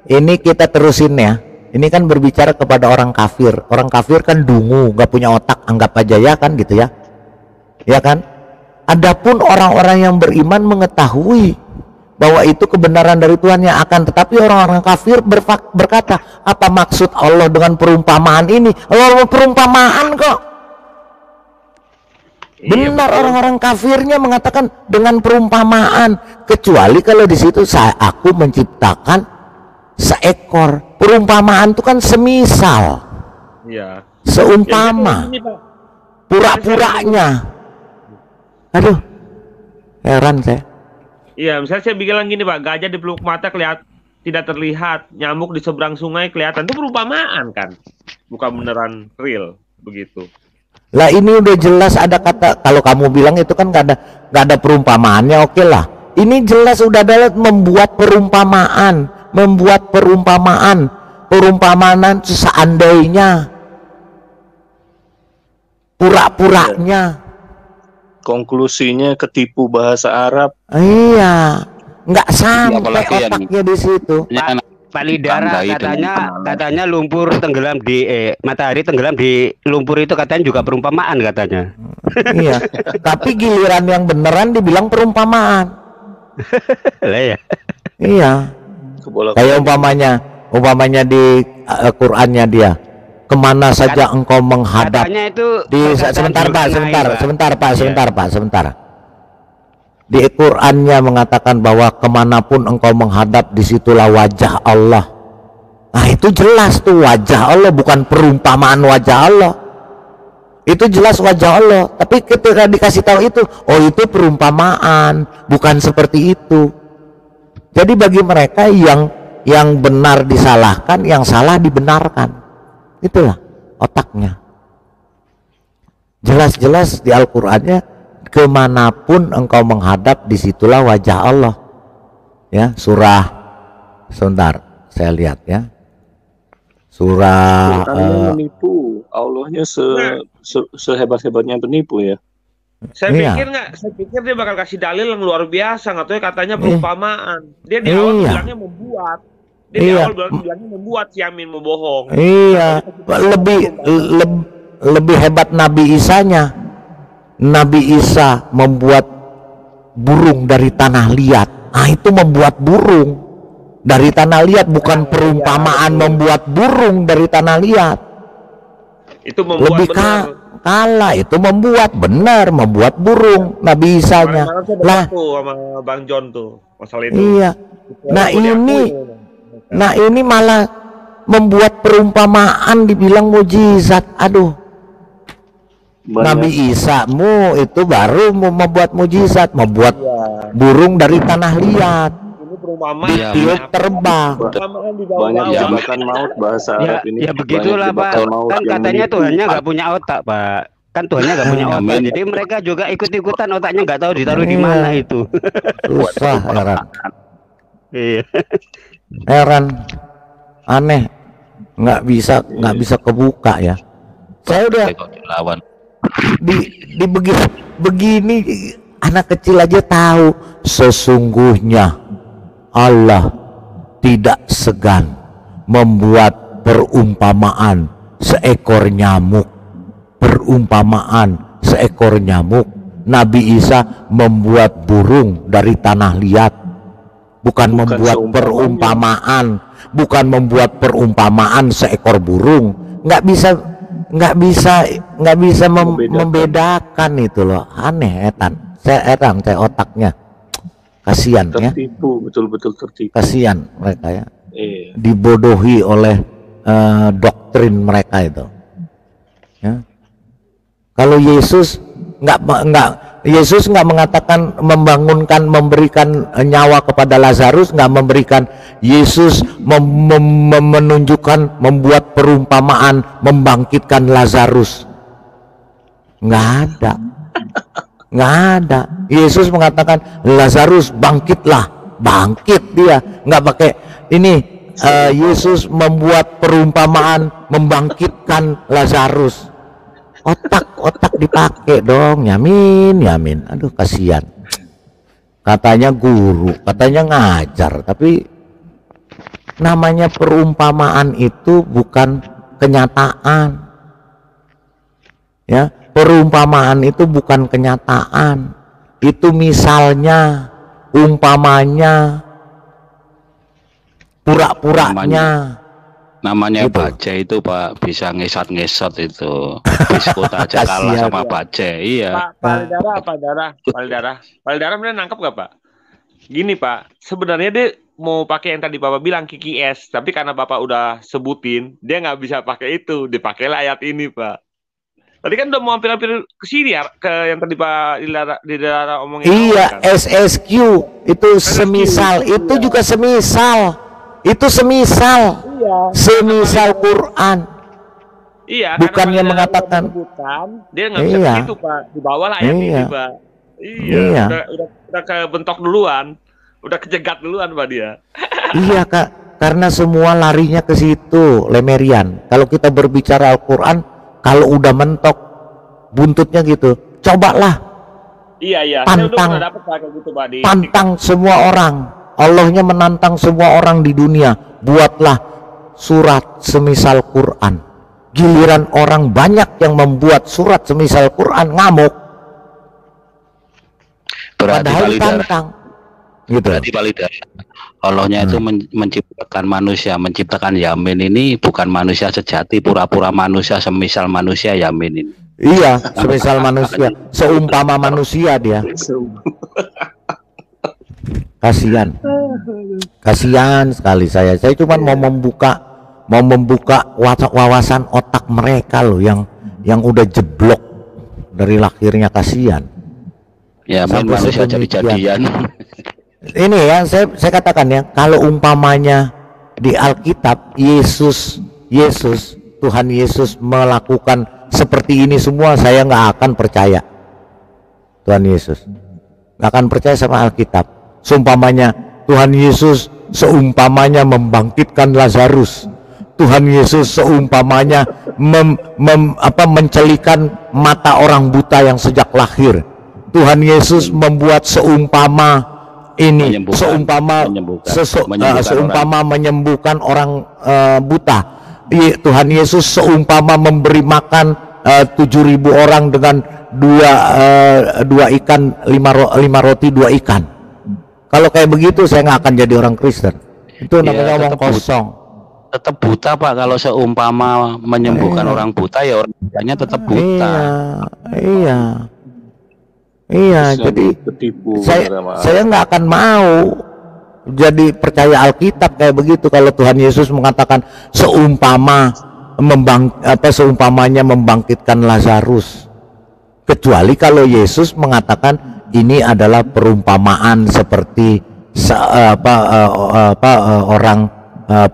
Ini kita terusin ya. Ini kan berbicara kepada orang kafir. Orang kafir kan dungu, nggak punya otak, anggap aja ya kan gitu ya. Ya kan? Adapun orang-orang yang beriman mengetahui bahwa itu kebenaran dari Tuhan yang akan, tetapi orang-orang kafir berkata, apa maksud Allah dengan perumpamaan ini? Allah perumpamaan kok. Benar, orang-orang kafirnya mengatakan dengan perumpamaan, kecuali kalau di situ aku menciptakan seekor. Perumpamaan itu kan semisal, seumpama, pura-puranya. Aduh, heran saya. Iya, misalnya saya bilang gini Pak, gajah di peluk mata tidak terlihat, nyamuk di seberang sungai kelihatan, itu perumpamaan kan, bukan beneran real begitu. Lah ini udah jelas ada kata, kalau kamu bilang itu kan nggak ada perumpamaannya, oke lah. Ini jelas udah ada membuat perumpamaan seandainya, pura-puranya. Konklusinya ketipu bahasa Arab. Iya, nggak sampai otaknya di situ. Pak Lidara katanya lumpur tenggelam di matahari tenggelam di lumpur itu katanya juga perumpamaan katanya. Iya, tapi giliran yang beneran dibilang perumpamaan. Lah ya. Iya. Kayak umpamanya di Qur'annya dia, kemana saja engkau menghadap. Sebentar. Di Qur'annya mengatakan bahwa kemanapun engkau menghadap, disitulah wajah Allah. Nah itu jelas tuh wajah Allah, bukan perumpamaan wajah Allah. Itu jelas wajah Allah. Tapi ketika dikasih tahu itu, oh itu perumpamaan, bukan seperti itu. Jadi bagi mereka yang benar disalahkan, yang salah dibenarkan. Itulah otaknya. Jelas-jelas di Al-Qur'annya, kemanapun engkau menghadap, disitulah wajah Allah. Ya, surah, sebentar saya lihat ya, surah menipu. Allahnya sehebat-hebatnya penipu ya. Saya pikir dia bakal kasih dalil yang luar biasa, nggak tahu ya, katanya perumpamaan. Dia di awal bilangnya membuat. Dia di awal bilangnya membuat, si Amin membohong. Iya, lebih hebat Nabi Isanya. Nabi Isa membuat burung dari tanah liat. Nah itu membuat burung dari tanah liat, bukan perumpamaan membuat burung dari tanah liat. Itu membuat lebih kalah, itu membuat benar, membuat burung Nabi Isanya. Lah sama Bang John tuh masalah itu. Iya. Nah ini malah membuat perumpamaan dibilang mujizat. Aduh. Nabi Isa itu baru membuat mujizat, membuat burung dari tanah liat, ditiup terbang. Banyak jabatan maut bahasa Arab ini. Ya begitulah Pak. Kan katanya Tuhannya nggak punya otak Pak. Kan Tuhannya nggak punya otak. Jadi mereka juga ikut-ikutan, otaknya nggak tahu ditaruh di mana itu. Susah, heran. Iya. Heran, aneh, nggak bisa kebuka ya. Saya udah lawan. di begini Anak kecil aja tahu sesungguhnya Allah tidak segan membuat perumpamaan seekor nyamuk. Perumpamaan seekor nyamuk. Nabi Isa membuat burung dari tanah liat. Bukan membuat perumpamaan, bukan membuat perumpamaan seekor burung. Nggak bisa membedakan itu loh. Aneh etan. Saya otaknya. Kasihan ya. Tertipu, betul-betul tertipu. Kasihan mereka ya. Dibodohi oleh doktrin mereka itu. Ya. Kalau Yesus Yesus nggak mengatakan membangunkan, memberikan nyawa kepada Lazarus, nggak memberikan. Yesus menunjukkan, membuat perumpamaan, membangkitkan Lazarus. Nggak ada. Yesus mengatakan Lazarus bangkitlah, bangkit dia. Nggak pakai ini. Yesus membuat perumpamaan, membangkitkan Lazarus. Otak dipakai dong, yamin. Aduh kasihan. Katanya guru, katanya ngajar, tapi namanya perumpamaan itu bukan kenyataan. Ya, perumpamaan itu bukan kenyataan. Itu misalnya, umpamanya, pura-puranya. Namanya gitu. Bace itu Pak, bisa ngesot-ngesot itu. Biskut aja kalah sama Bace. Iya. Palidara bener nangkep gak Pak? Gini Pak, sebenarnya dia mau pakai yang tadi Bapak bilang Kiki S, tapi karena Bapak udah sebutin, dia nggak bisa pakai itu, dipakailah ayat ini Pak. Tadi kan udah mau hampir-hampir ke sini ya, ke yang tadi Pak Dilara omongin. Iya, kan? SSQ itu semisal, itu juga semisal. Itu semisal. Iya. Semisal Quran. Iya. Bukannya mengatakan. Dia nggak bisa begitu Pak. Di bawah lah ayat ini Pak. Iya. Udah kebentok duluan. Udah kejegat duluan Pak dia. Iya Kak. Karena semua larinya ke situ, lemerian. Kalau kita berbicara Al-Quran, kalau udah mentok buntutnya gitu, cobalah. Iya. Tantang. Saya udah dapet kayak gitu Pak. Tantang semua orang. Allahnya menantang semua orang di dunia, buatlah surat semisal Quran. Giliran orang banyak yang membuat surat semisal Quran, ngamuk. Padahal ditantang. Gitu. Berarti Palidara, Allahnya itu menciptakan manusia, menciptakan Yamin ini bukan manusia sejati, pura-pura manusia semisal manusia Yamin ini. Iya, semisal manusia, seumpama manusia dia. Kasihan sekali saya cuma mau membuka wawasan otak mereka loh yang udah jeblok dari lahirnya. Kasihan ya, manusia jadi-jadian. Ini ya saya katakan ya, kalau umpamanya di Alkitab Yesus Tuhan Yesus melakukan seperti ini semua, saya nggak akan percaya. Tuhan Yesus nggak akan percaya sama Alkitab. Seumpamanya Tuhan Yesus seumpamanya membangkitkan Lazarus, Tuhan Yesus seumpamanya mencelikan mata orang buta yang sejak lahir, Tuhan Yesus membuat seumpama ini, seumpama menyembuhkan orang buta. Tuhan Yesus seumpama memberi makan 7.000 orang dengan dua ikan, 5 roti 2 ikan. Kalau kayak begitu saya nggak akan jadi orang Kristen. Itu namanya omong kosong. Tetap buta Pak, kalau seumpama menyembuhkan orang buta ya orang butanya tetap buta. Iya. Jadi saya nggak akan mau jadi percaya Alkitab kayak begitu kalau Tuhan Yesus mengatakan seumpamanya membangkitkan Lazarus. Kecuali kalau Yesus mengatakan ini adalah perumpamaan seperti orang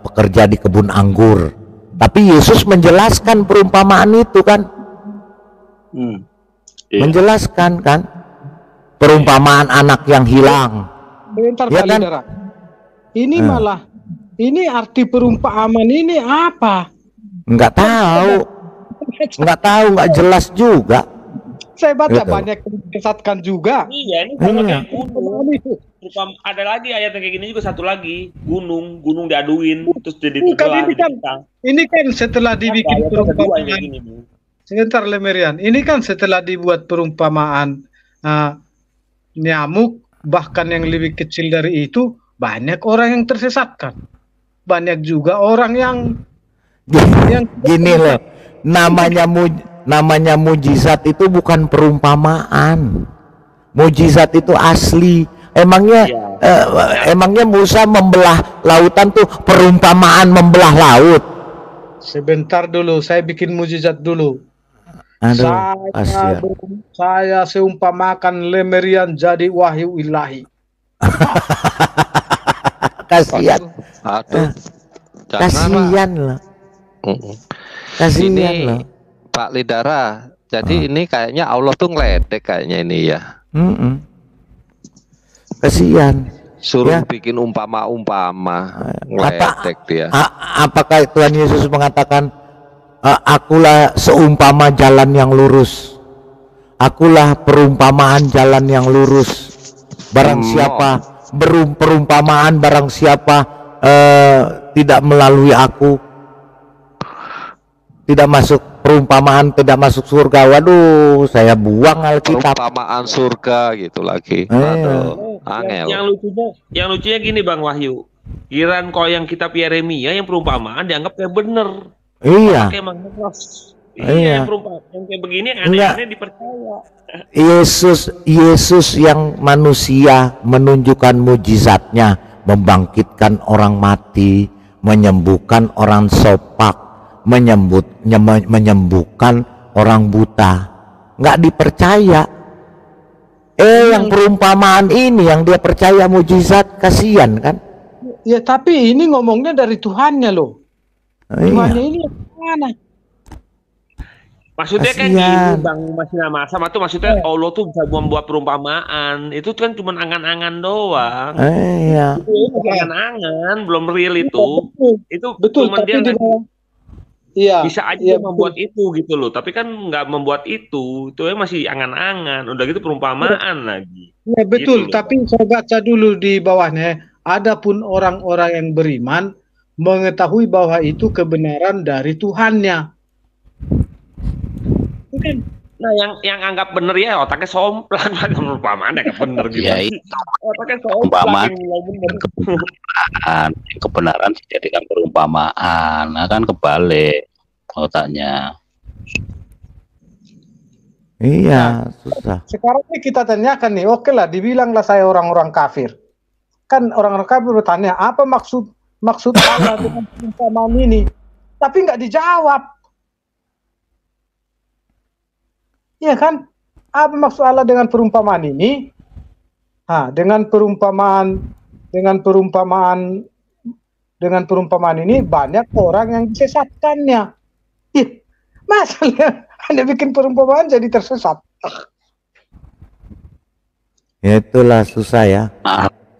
pekerja di kebun anggur. Tapi Yesus menjelaskan perumpamaan itu kan, menjelaskan kan, perumpamaan anak yang hilang. Bentar ya kan? Ini malah, ini arti perumpamaan ini apa? Nggak tahu, nggak jelas juga. Saya baca banyak yang disesatkan juga. Iya, ini sama kayak gunung. Ada lagi ayat yang kayak gini juga, satu lagi gunung diaduin terus jadi ini kan setelah dibikin perumpamaan. Sebentar Lemerian, ini kan setelah dibuat perumpamaan nyamuk, bahkan yang lebih kecil dari itu, banyak orang yang tersesatkan. Banyak juga orang yang gini loh, namanya mujizat itu bukan perumpamaan. Mujizat itu asli. Emangnya Musa membelah lautan tuh perumpamaan membelah laut? Sebentar dulu, saya bikin mujizat dulu. Aduh, saya seumpamakan Lemerian jadi wahyu ilahi. Kasihan. Kasihan loh. Kasihan loh. Pak Lidara, jadi ini kayaknya Allah tuh ngeledek kayaknya ini ya. Kasihan. Suruh bikin umpama-umpama, ngeledek dia. Apakah Tuhan Yesus mengatakan, akulah seumpama jalan yang lurus, akulah perumpamaan jalan yang lurus. Barang siapa perumpamaan, barang siapa tidak melalui aku, tidak masuk perumpamaan, tidak masuk surga. Waduh, saya buang Alkitab. Perumpamaan surga gitu lagi. Aduh, angel. Yang lucunya gini Bang Wahyu, Kiran kok yang kitab Yeremia yang perumpamaan dianggap kayak bener. Iya. Yang kayak begini aneh-aneh dipercaya. Yesus yang manusia menunjukkan mujizatnya, membangkitkan orang mati, menyembuhkan orang sopak, menyembuhkan orang buta. Nggak dipercaya. Yang perumpamaan ini yang dia percaya mujizat, kasihan kan? Ya tapi ini ngomongnya dari Tuhannya loh. Tuhannya ini mana? Maksudnya kan gini Bang sama tuh maksudnya Allah tuh bisa membuat perumpamaan. Itu kan cuma angan-angan doang. Itu angan-angan, belum real itu. Itu betul, cuma dia bisa aja membuat betul. itu gitu loh. Tapi kan nggak membuat itu masih angan-angan. Udah gitu perumpamaan lagi. Ya betul, gitu tapi saya baca dulu di bawahnya. Adapun orang-orang yang beriman mengetahui bahwa itu kebenaran dari Tuhannya. Nah, yang anggap bener ya otaknya somplang, perumpamaan anggap bener gitu. Ya itu otaknya somplang. Kebenaran dijadikan perumpamaan, nah kan kebalik otaknya. Iya, susah. Sekarang ini kita tanyakan nih, oke lah, dibilanglah saya orang-orang kafir. Kan orang-orang kafir bertanya, apa maksud Allah dengan perumpamaan ini? Tapi nggak dijawab. Iya kan? Apa maksud Allah dengan perumpamaan ini? Dengan perumpamaan ini banyak orang yang disesatkannya. Masalahnya Anda bikin perumpamaan jadi tersesat. Ya itulah susah ya.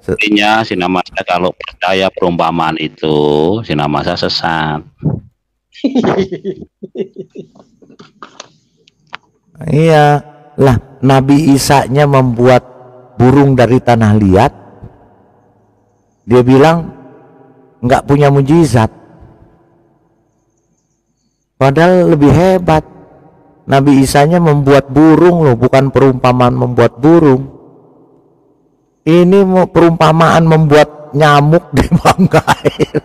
Artinya Sinamasa kalau percaya perumpamaan itu, Sinamasa sesat. Iya lah, Nabi Isa-nya membuat burung dari tanah liat. Dia bilang nggak punya mujizat. Padahal lebih hebat. Nabi Isa-nya membuat burung loh, bukan perumpamaan membuat burung. Ini mau perumpamaan membuat nyamuk dibanggain.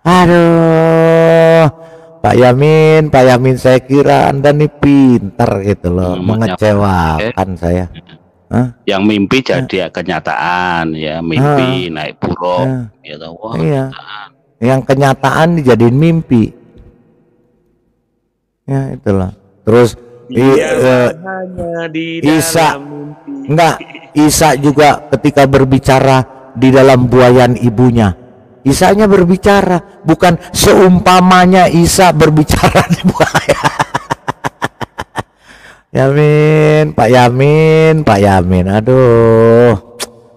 Aduh, Pak Yamin, saya kira Anda nih pintar gitu loh, mengecewakan saya. Yang mimpi jadi kenyataan ya, mimpi naik buruk gitu. Wah, iya. Yang kenyataan dijadiin mimpi. Ya itulah. Terus Isa juga ketika berbicara di dalam buayan ibunya, Isanya berbicara, bukan seumpamanya Isa berbicara di buaya. Pak Yamin, aduh,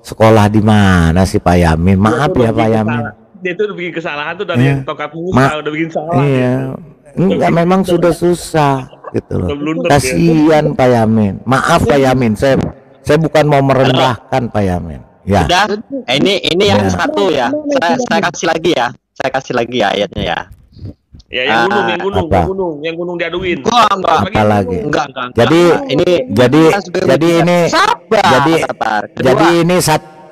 sekolah di mana sih Pak Yamin? Maaf ya Pak Yamin. Dia tuh udah bikin kesalahan tuh dari yang tongkat Musa, udah bikin salah. Iya, enggak, memang sudah susah. gitu loh. Kasihan Pak Yamin. Maaf Pak Yamin, saya bukan mau merendahkan Pak Yamin. Ya. Udah, ini yang satu ya. Saya kasih lagi ya. Saya kasih lagi ya ayatnya ya. Ya, yang gunung diaduin. Enggak. Apalagi. Enggak. Jadi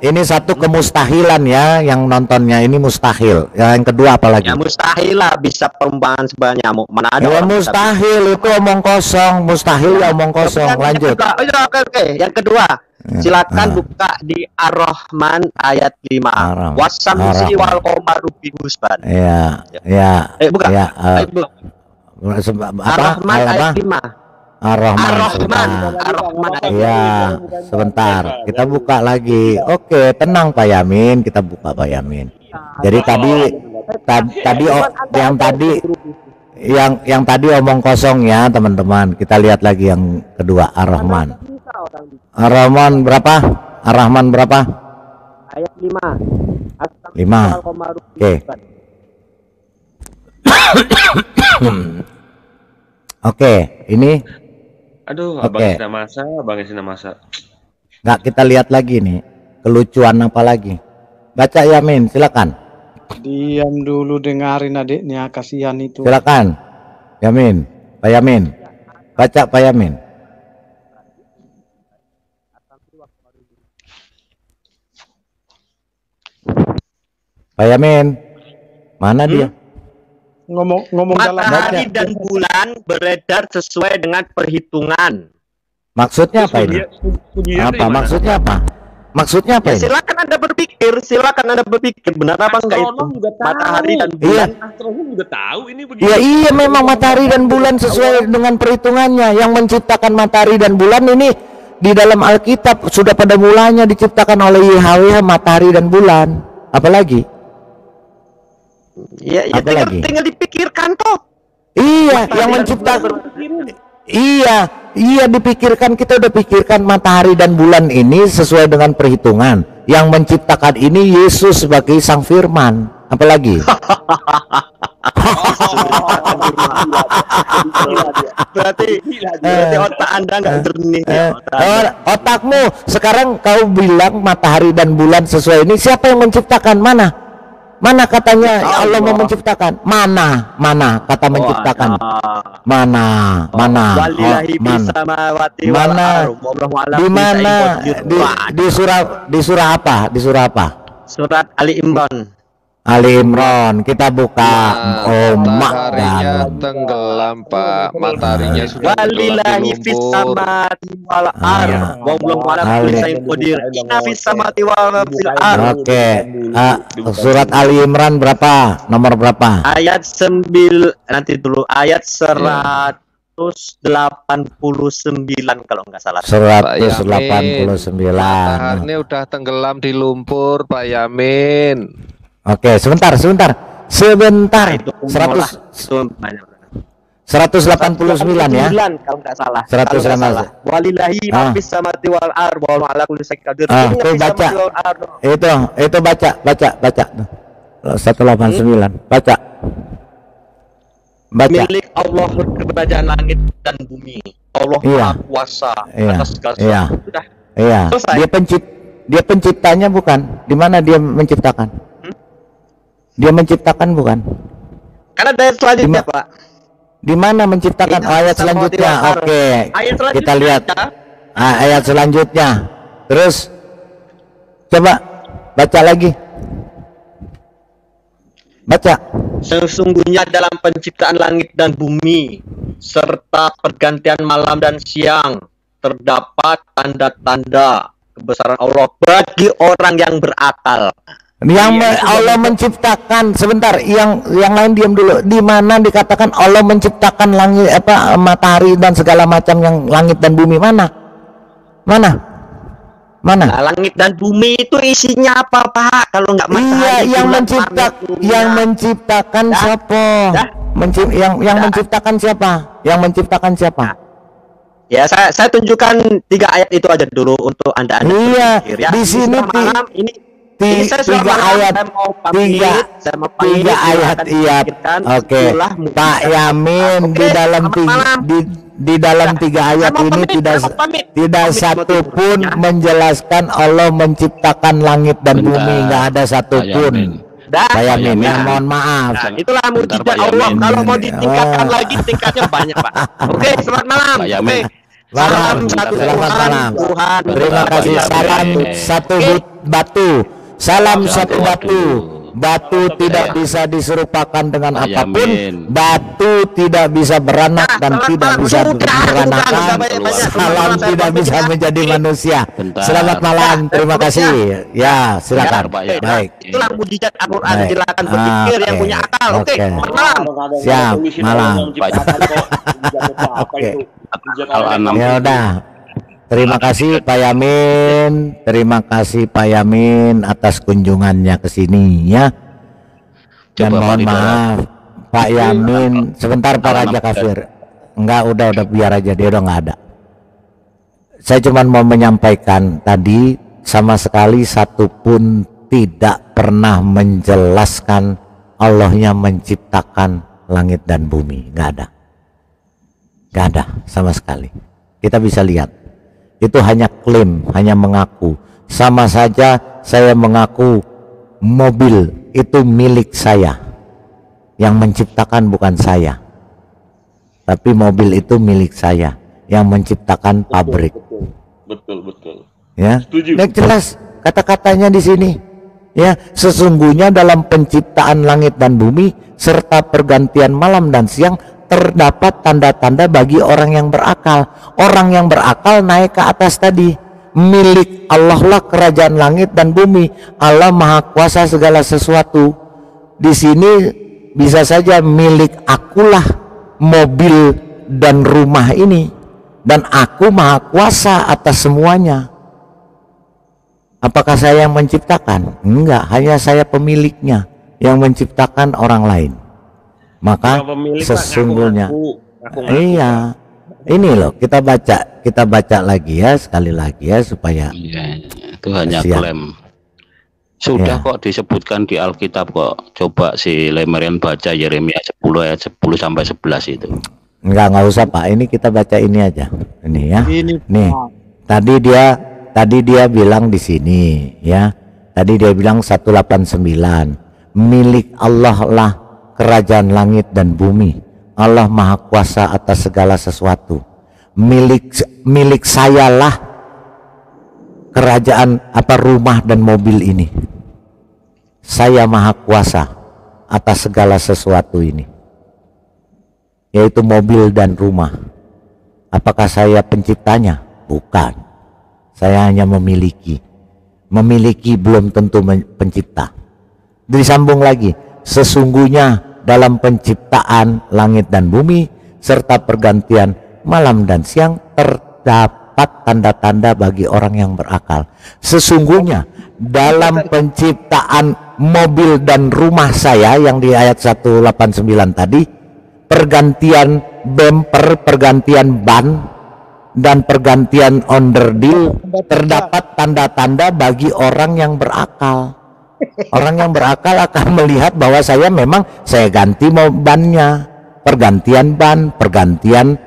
ini satu kemustahilan ya, yang nontonnya ini mustahil. Yang kedua apalagi? Ya mustahil lah bisa perumpamaan sebanyak nyamuk. Mana ada? Ya mustahil itu omong kosong, mustahil ya omong kosong. Lanjut. Oke. Yang kedua, silakan buka di Ar-Rahman ayat 5. Wasamsi wal qamaru bi husban. Ya. Buka. Ya, Ar-Rahman ayat 5. Ar-Rahman. Ya, sebentar. Kita buka lagi. Oke, tenang Pak Yamin, kita buka Pak Yamin. Jadi yang tadi omong kosong ya, teman-teman. Kita lihat lagi yang kedua, Ar-Rahman. Ar-Rahman berapa? Ar-Rahman berapa? Ayat 5. 5. Oke. Oke, ini Abang Isna masa. Nggak, kita lihat lagi nih kelucuan apa lagi. Baca Yamin, silakan. Diam dulu, dengarin adiknya, kasihan itu. Silakan Yamin, Pak Yamin. Baca Pak Yamin. Pak Yamin, mana dia? Ngomong matahari dan bulan beredar sesuai dengan perhitungan. Maksudnya apa ini? Apa maksudnya apa? Maksudnya apa? Ya, silakan Anda berpikir benar apa enggak itu? Matahari dan bulan. Astronom juga tahu ini begini. Ya iya, memang matahari dan bulan sesuai dengan perhitungannya. Yang menciptakan matahari dan bulan ini di dalam Alkitab sudah pada mulanya diciptakan oleh Yahweh matahari dan bulan. Apalagi? Ya tinggal dipikirkan toh. Iya, yang menciptakan. Iya dipikirkan, kita udah pikirkan matahari dan bulan ini sesuai dengan perhitungan. Yang menciptakan ini Yesus sebagai Sang Firman. Apalagi? berarti otak Anda nggak jernih. Otakmu sekarang kau bilang matahari dan bulan sesuai ini. Siapa yang menciptakan? Mana katanya Allah mau menciptakan? Mana kata menciptakan? Mana? Di mana? Di surah apa? Surat Ali Imran. Kita buka. Mataharinya tenggelam Pak, mataharinya sudah walillahi fis samawati wal ardh wa huwa ala kulli syai'in qadir. Inna fis samawati wal fil ardh. Oke. Surat Ali Imran berapa? Nomor berapa? Ayat 9 nanti dulu, ayat 189 kalau nggak salah. 189. Mataharinya udah tenggelam di lumpur Pak Yamin. Oke, sebentar. 189 ya. Kalau nggak salah. 189. Walillahi ma fis samawati wal ardh wa huwa ala kulli syai'in qadir. Itu baca. 189. Baca. Milik Allah kerajaan langit dan bumi. Allah Maha Kuasa atas segala sesuatu. Iya. Dia penciptanya bukan? Di mana dia menciptakan? Dia menciptakan bukan? Karena ayat selanjutnya Pak. Di mana menciptakan? Ayat selanjutnya. Oke. Kita lihat. Ayat selanjutnya. Terus coba baca lagi. Baca. Sesungguhnya dalam penciptaan langit dan bumi serta pergantian malam dan siang terdapat tanda-tanda kebesaran Allah bagi orang yang berakal. Yang Allah menciptakan, sebentar, yang lain diam dulu. Di mana dikatakan Allah menciptakan langit matahari dan segala macam yang langit dan bumi? Mana? Nah, langit dan bumi itu isinya apa Pak? Kalau nggak matahari? Yang menciptakan siapa? Yang menciptakan siapa? Yang menciptakan siapa? Ya, saya tunjukkan 3 ayat itu aja dulu untuk Anda Iya, berpikir, ya. Di sini malam ini tiga ayat iya. Oke, Pak Yamin, di dalam 3 ayat ini tidak satu pun menjelaskan Allah menciptakan langit dan bumi, nggak ada satu pun. Pak Yamin, ya, mohon maaf. Nah, itulah mujizat Allah. Kalau mau ditingkatkan lagi, tingkatnya banyak, Pak. Oke, selamat malam. Oke. Salam satu Tuhan. Terima kasih. Salam satu batu. Salam satu batu. Batu tidak bisa diserupakan dengan apapun. Batu tidak bisa beranak dan tidak bisa beranakan. Salam tidak bisa menjadi manusia. Selamat malam. Terima kasih. Ya, silakan. Baik. Itulah mujizat Al-Quran. Silakan berpikir yang punya akal. Oke. Malam. Siap. Malam. Oke. Ya udah. Terima kasih Pak Yamin, terima kasih Pak Yamin atas kunjungannya ke sini ya. Dan mohon maaf Pak Yamin, sebentar Pak Raja Kafir. Enggak, udah biar aja, dia udah nggak ada. Saya cuma mau menyampaikan tadi sama sekali satu pun tidak pernah menjelaskan Allahnya menciptakan langit dan bumi, nggak ada sama sekali. Kita bisa lihat. Itu hanya klaim, hanya mengaku. Sama saja saya mengaku mobil itu milik saya. Yang menciptakan bukan saya. Tapi mobil itu milik saya. Yang menciptakan pabrik. Betul. Ya. Setuju. Nah, jelas kata-katanya di sini. Ya, sesungguhnya dalam penciptaan langit dan bumi serta pergantian malam dan siang terdapat tanda-tanda bagi orang yang berakal. Orang yang berakal naik ke atas tadi. Milik Allah lah kerajaan langit dan bumi. Allah maha kuasa segala sesuatu. Di sini bisa saja milik akulah mobil dan rumah ini. Dan aku maha kuasa atas semuanya. Apakah saya yang menciptakan? Enggak, hanya saya pemiliknya. Yang menciptakan orang lain. Maka sesungguhnya iya, ini loh kita baca lagi ya, sekali lagi ya, supaya itu hanya klaim. Sudah kok disebutkan di Alkitab kok. Coba si Lemerian baca Yeremia 10 ayat 10 sampai 11 itu. Nggak usah Pak, ini kita baca ini aja. Ini ya. Nih. Tadi dia bilang di sini ya. Tadi dia bilang 189. Milik Allah lah kerajaan langit dan bumi. Allah maha kuasa atas segala sesuatu. Milik sayalah kerajaan rumah dan mobil ini. Saya maha kuasa atas segala sesuatu ini, yaitu mobil dan rumah. Apakah saya penciptanya? Bukan. Saya hanya memiliki. Memiliki belum tentu pencipta. Disambung lagi. Sesungguhnya dalam penciptaan langit dan bumi serta pergantian malam dan siang terdapat tanda-tanda bagi orang yang berakal. Sesungguhnya dalam penciptaan mobil dan rumah saya yang di ayat 189 tadi, pergantian bumper, pergantian ban dan pergantian onderdil, terdapat tanda-tanda bagi orang yang berakal. Orang yang berakal akan melihat bahwa saya ganti bannya, pergantian ban, pergantian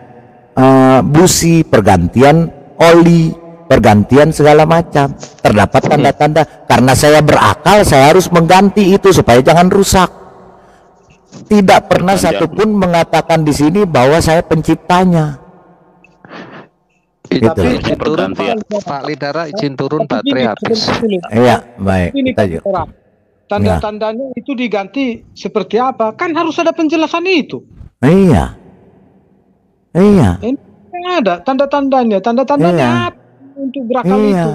busi, pergantian oli, pergantian segala macam. Terdapat tanda-tanda. Karena saya berakal, saya harus mengganti itu supaya jangan rusak. Tidak pernah satupun mengatakan di sini bahwa saya penciptanya. Tapi izin turun Pak Lidara, izin turun baterai habis. Iya, baik. Tanda-tandanya itu diganti seperti apa? Kan harus ada penjelasan itu. Iya. Ini ada tanda-tandanya. Tanda-tandanya apa untuk berakal itu?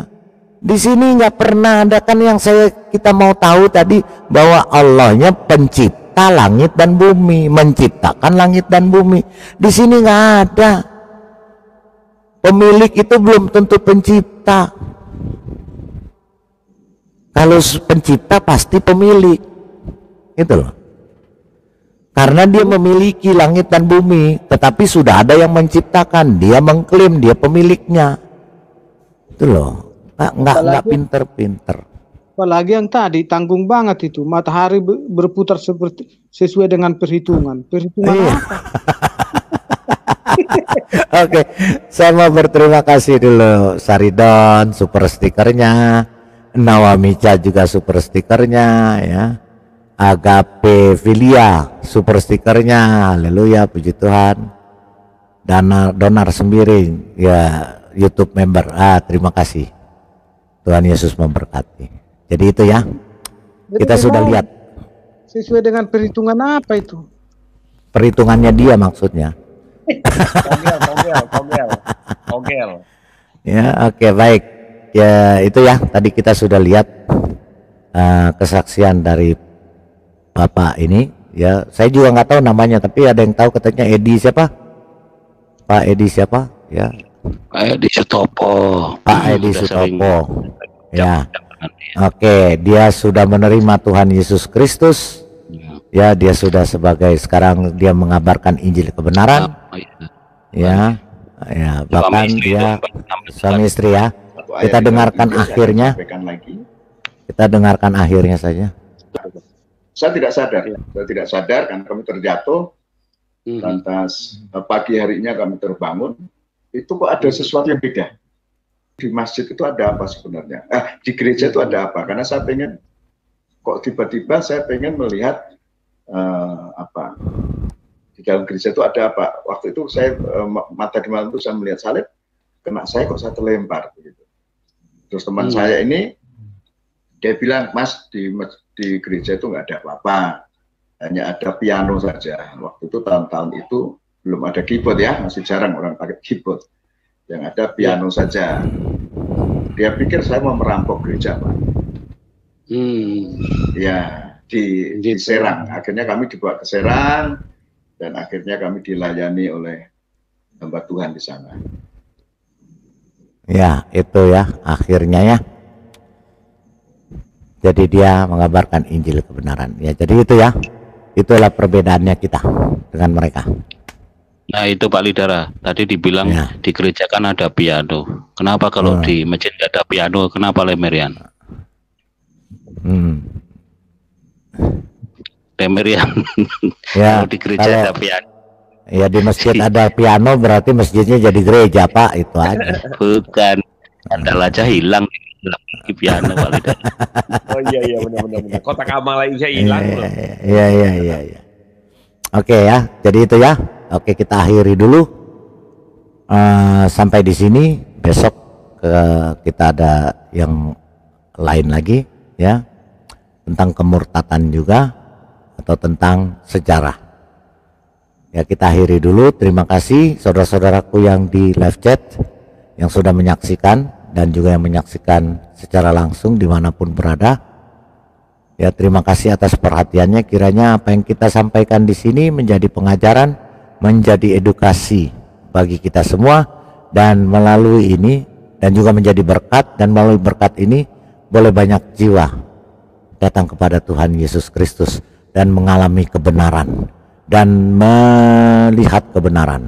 Di sini nggak pernah ada kan yang kita mau tahu tadi bahwa Allahnya pencipta langit dan bumi, menciptakan langit dan bumi. Di sini nggak ada. Pemilik itu belum tentu pencipta. Kalau pencipta pasti pemilik. Itu loh. Karena dia memiliki langit dan bumi, tetapi sudah ada yang menciptakan. Dia mengklaim dia pemiliknya. Itu loh. Nggak pinter-pinter. Apalagi yang tadi tanggung banget itu, matahari berputar sesuai dengan perhitungan. Perhitungan apa? Oke, saya mau berterima kasih dulu Saridon super stikernya, Nawamica juga super stikernya ya, Agape Filia super stikernya, haleluya puji Tuhan, Donar Sembiring ya YouTube member, terima kasih, Tuhan Yesus memberkati. Jadi itu ya, kita sudah lihat. Sesuai dengan perhitungan apa itu? Perhitungannya dia maksudnya. Kogel. Ya, oke, baik. Ya, itu ya. Tadi kita sudah lihat kesaksian dari Bapak ini. Ya, saya juga nggak tahu namanya, tapi ada yang tahu katanya Edi siapa? Pak Edi siapa? Ya. Pak Edi Sutopo. Pak Edi Sutopo. Ya. Oke, dia sudah menerima Tuhan Yesus Kristus. Ya, dia sudah sekarang dia mengabarkan Injil kebenaran. Ya, ya, bahkan dia suami istri ya. Kita dengarkan akhirnya. Kita dengarkan akhirnya saja. Saya tidak sadar karena kami terjatuh. Lantas pagi harinya kami terbangun. Itu kok ada sesuatu yang beda. Di masjid itu ada apa sebenarnya? Di gereja itu ada apa? Karena saya pengen, kok tiba-tiba saya pengen melihat di dalam gereja itu ada apa. Waktu itu saya mata di malam itu saya melihat salib, kena saya kok saya terlempar begitu. Terus teman saya ini dia bilang, Mas, di gereja itu nggak ada apa-apa, hanya ada piano saja. Waktu itu tahun-tahun itu belum ada keyboard ya, masih jarang orang pakai keyboard, yang ada piano saja. Dia pikir saya mau merampok gereja, Pak. Ya, di Serang. Akhirnya kami dibawa ke Serang dan akhirnya kami dilayani oleh hamba Tuhan di sana. Ya, itu ya akhirnya ya. Jadi dia mengabarkan Injil kebenaran. Ya, jadi itu ya. Itulah perbedaannya kita dengan mereka. Nah itu Pak Lidara, tadi dibilang di gereja kan ada piano. Kenapa kalau di masjid nggak ada piano? Kenapa Lemerian? Lemerian. Ya, kalau di gereja ada piano. Ya di masjid ada piano berarti masjidnya jadi gereja Pak, itu aja. Bukan, sandal aja hilang di piano Pak Lidara. Oh iya benar. Kotak amal aja hilang. Iya. Oke ya, jadi itu ya. Oke, kita akhiri dulu sampai di sini. Besok kita ada yang lain lagi ya, tentang kemurtatan juga atau tentang sejarah. Ya, kita akhiri dulu. Terima kasih saudara-saudaraku yang di live chat, yang sudah menyaksikan dan juga yang menyaksikan secara langsung dimanapun berada. Ya, terima kasih atas perhatiannya. Kiranya apa yang kita sampaikan di sini menjadi pengajaran, menjadi edukasi bagi kita semua, dan melalui ini dan juga menjadi berkat, dan melalui berkat ini boleh banyak jiwa datang kepada Tuhan Yesus Kristus dan mengalami kebenaran dan melihat kebenaran.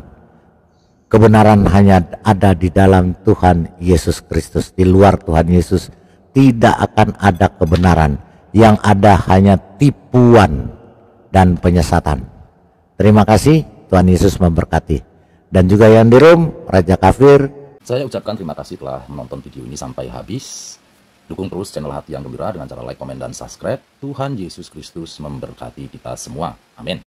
Kebenaran hanya ada di dalam Tuhan Yesus Kristus. Di luar Tuhan Yesus tidak akan ada kebenaran. Yang ada hanya tipuan dan penyesatan. Terima kasih. Tuhan Yesus memberkati. Dan juga yang di room, Raja Kafir. Saya ucapkan terima kasih telah menonton video ini sampai habis. Dukung terus channel Hati yang Gembira dengan cara like, komen, dan subscribe. Tuhan Yesus Kristus memberkati kita semua. Amin.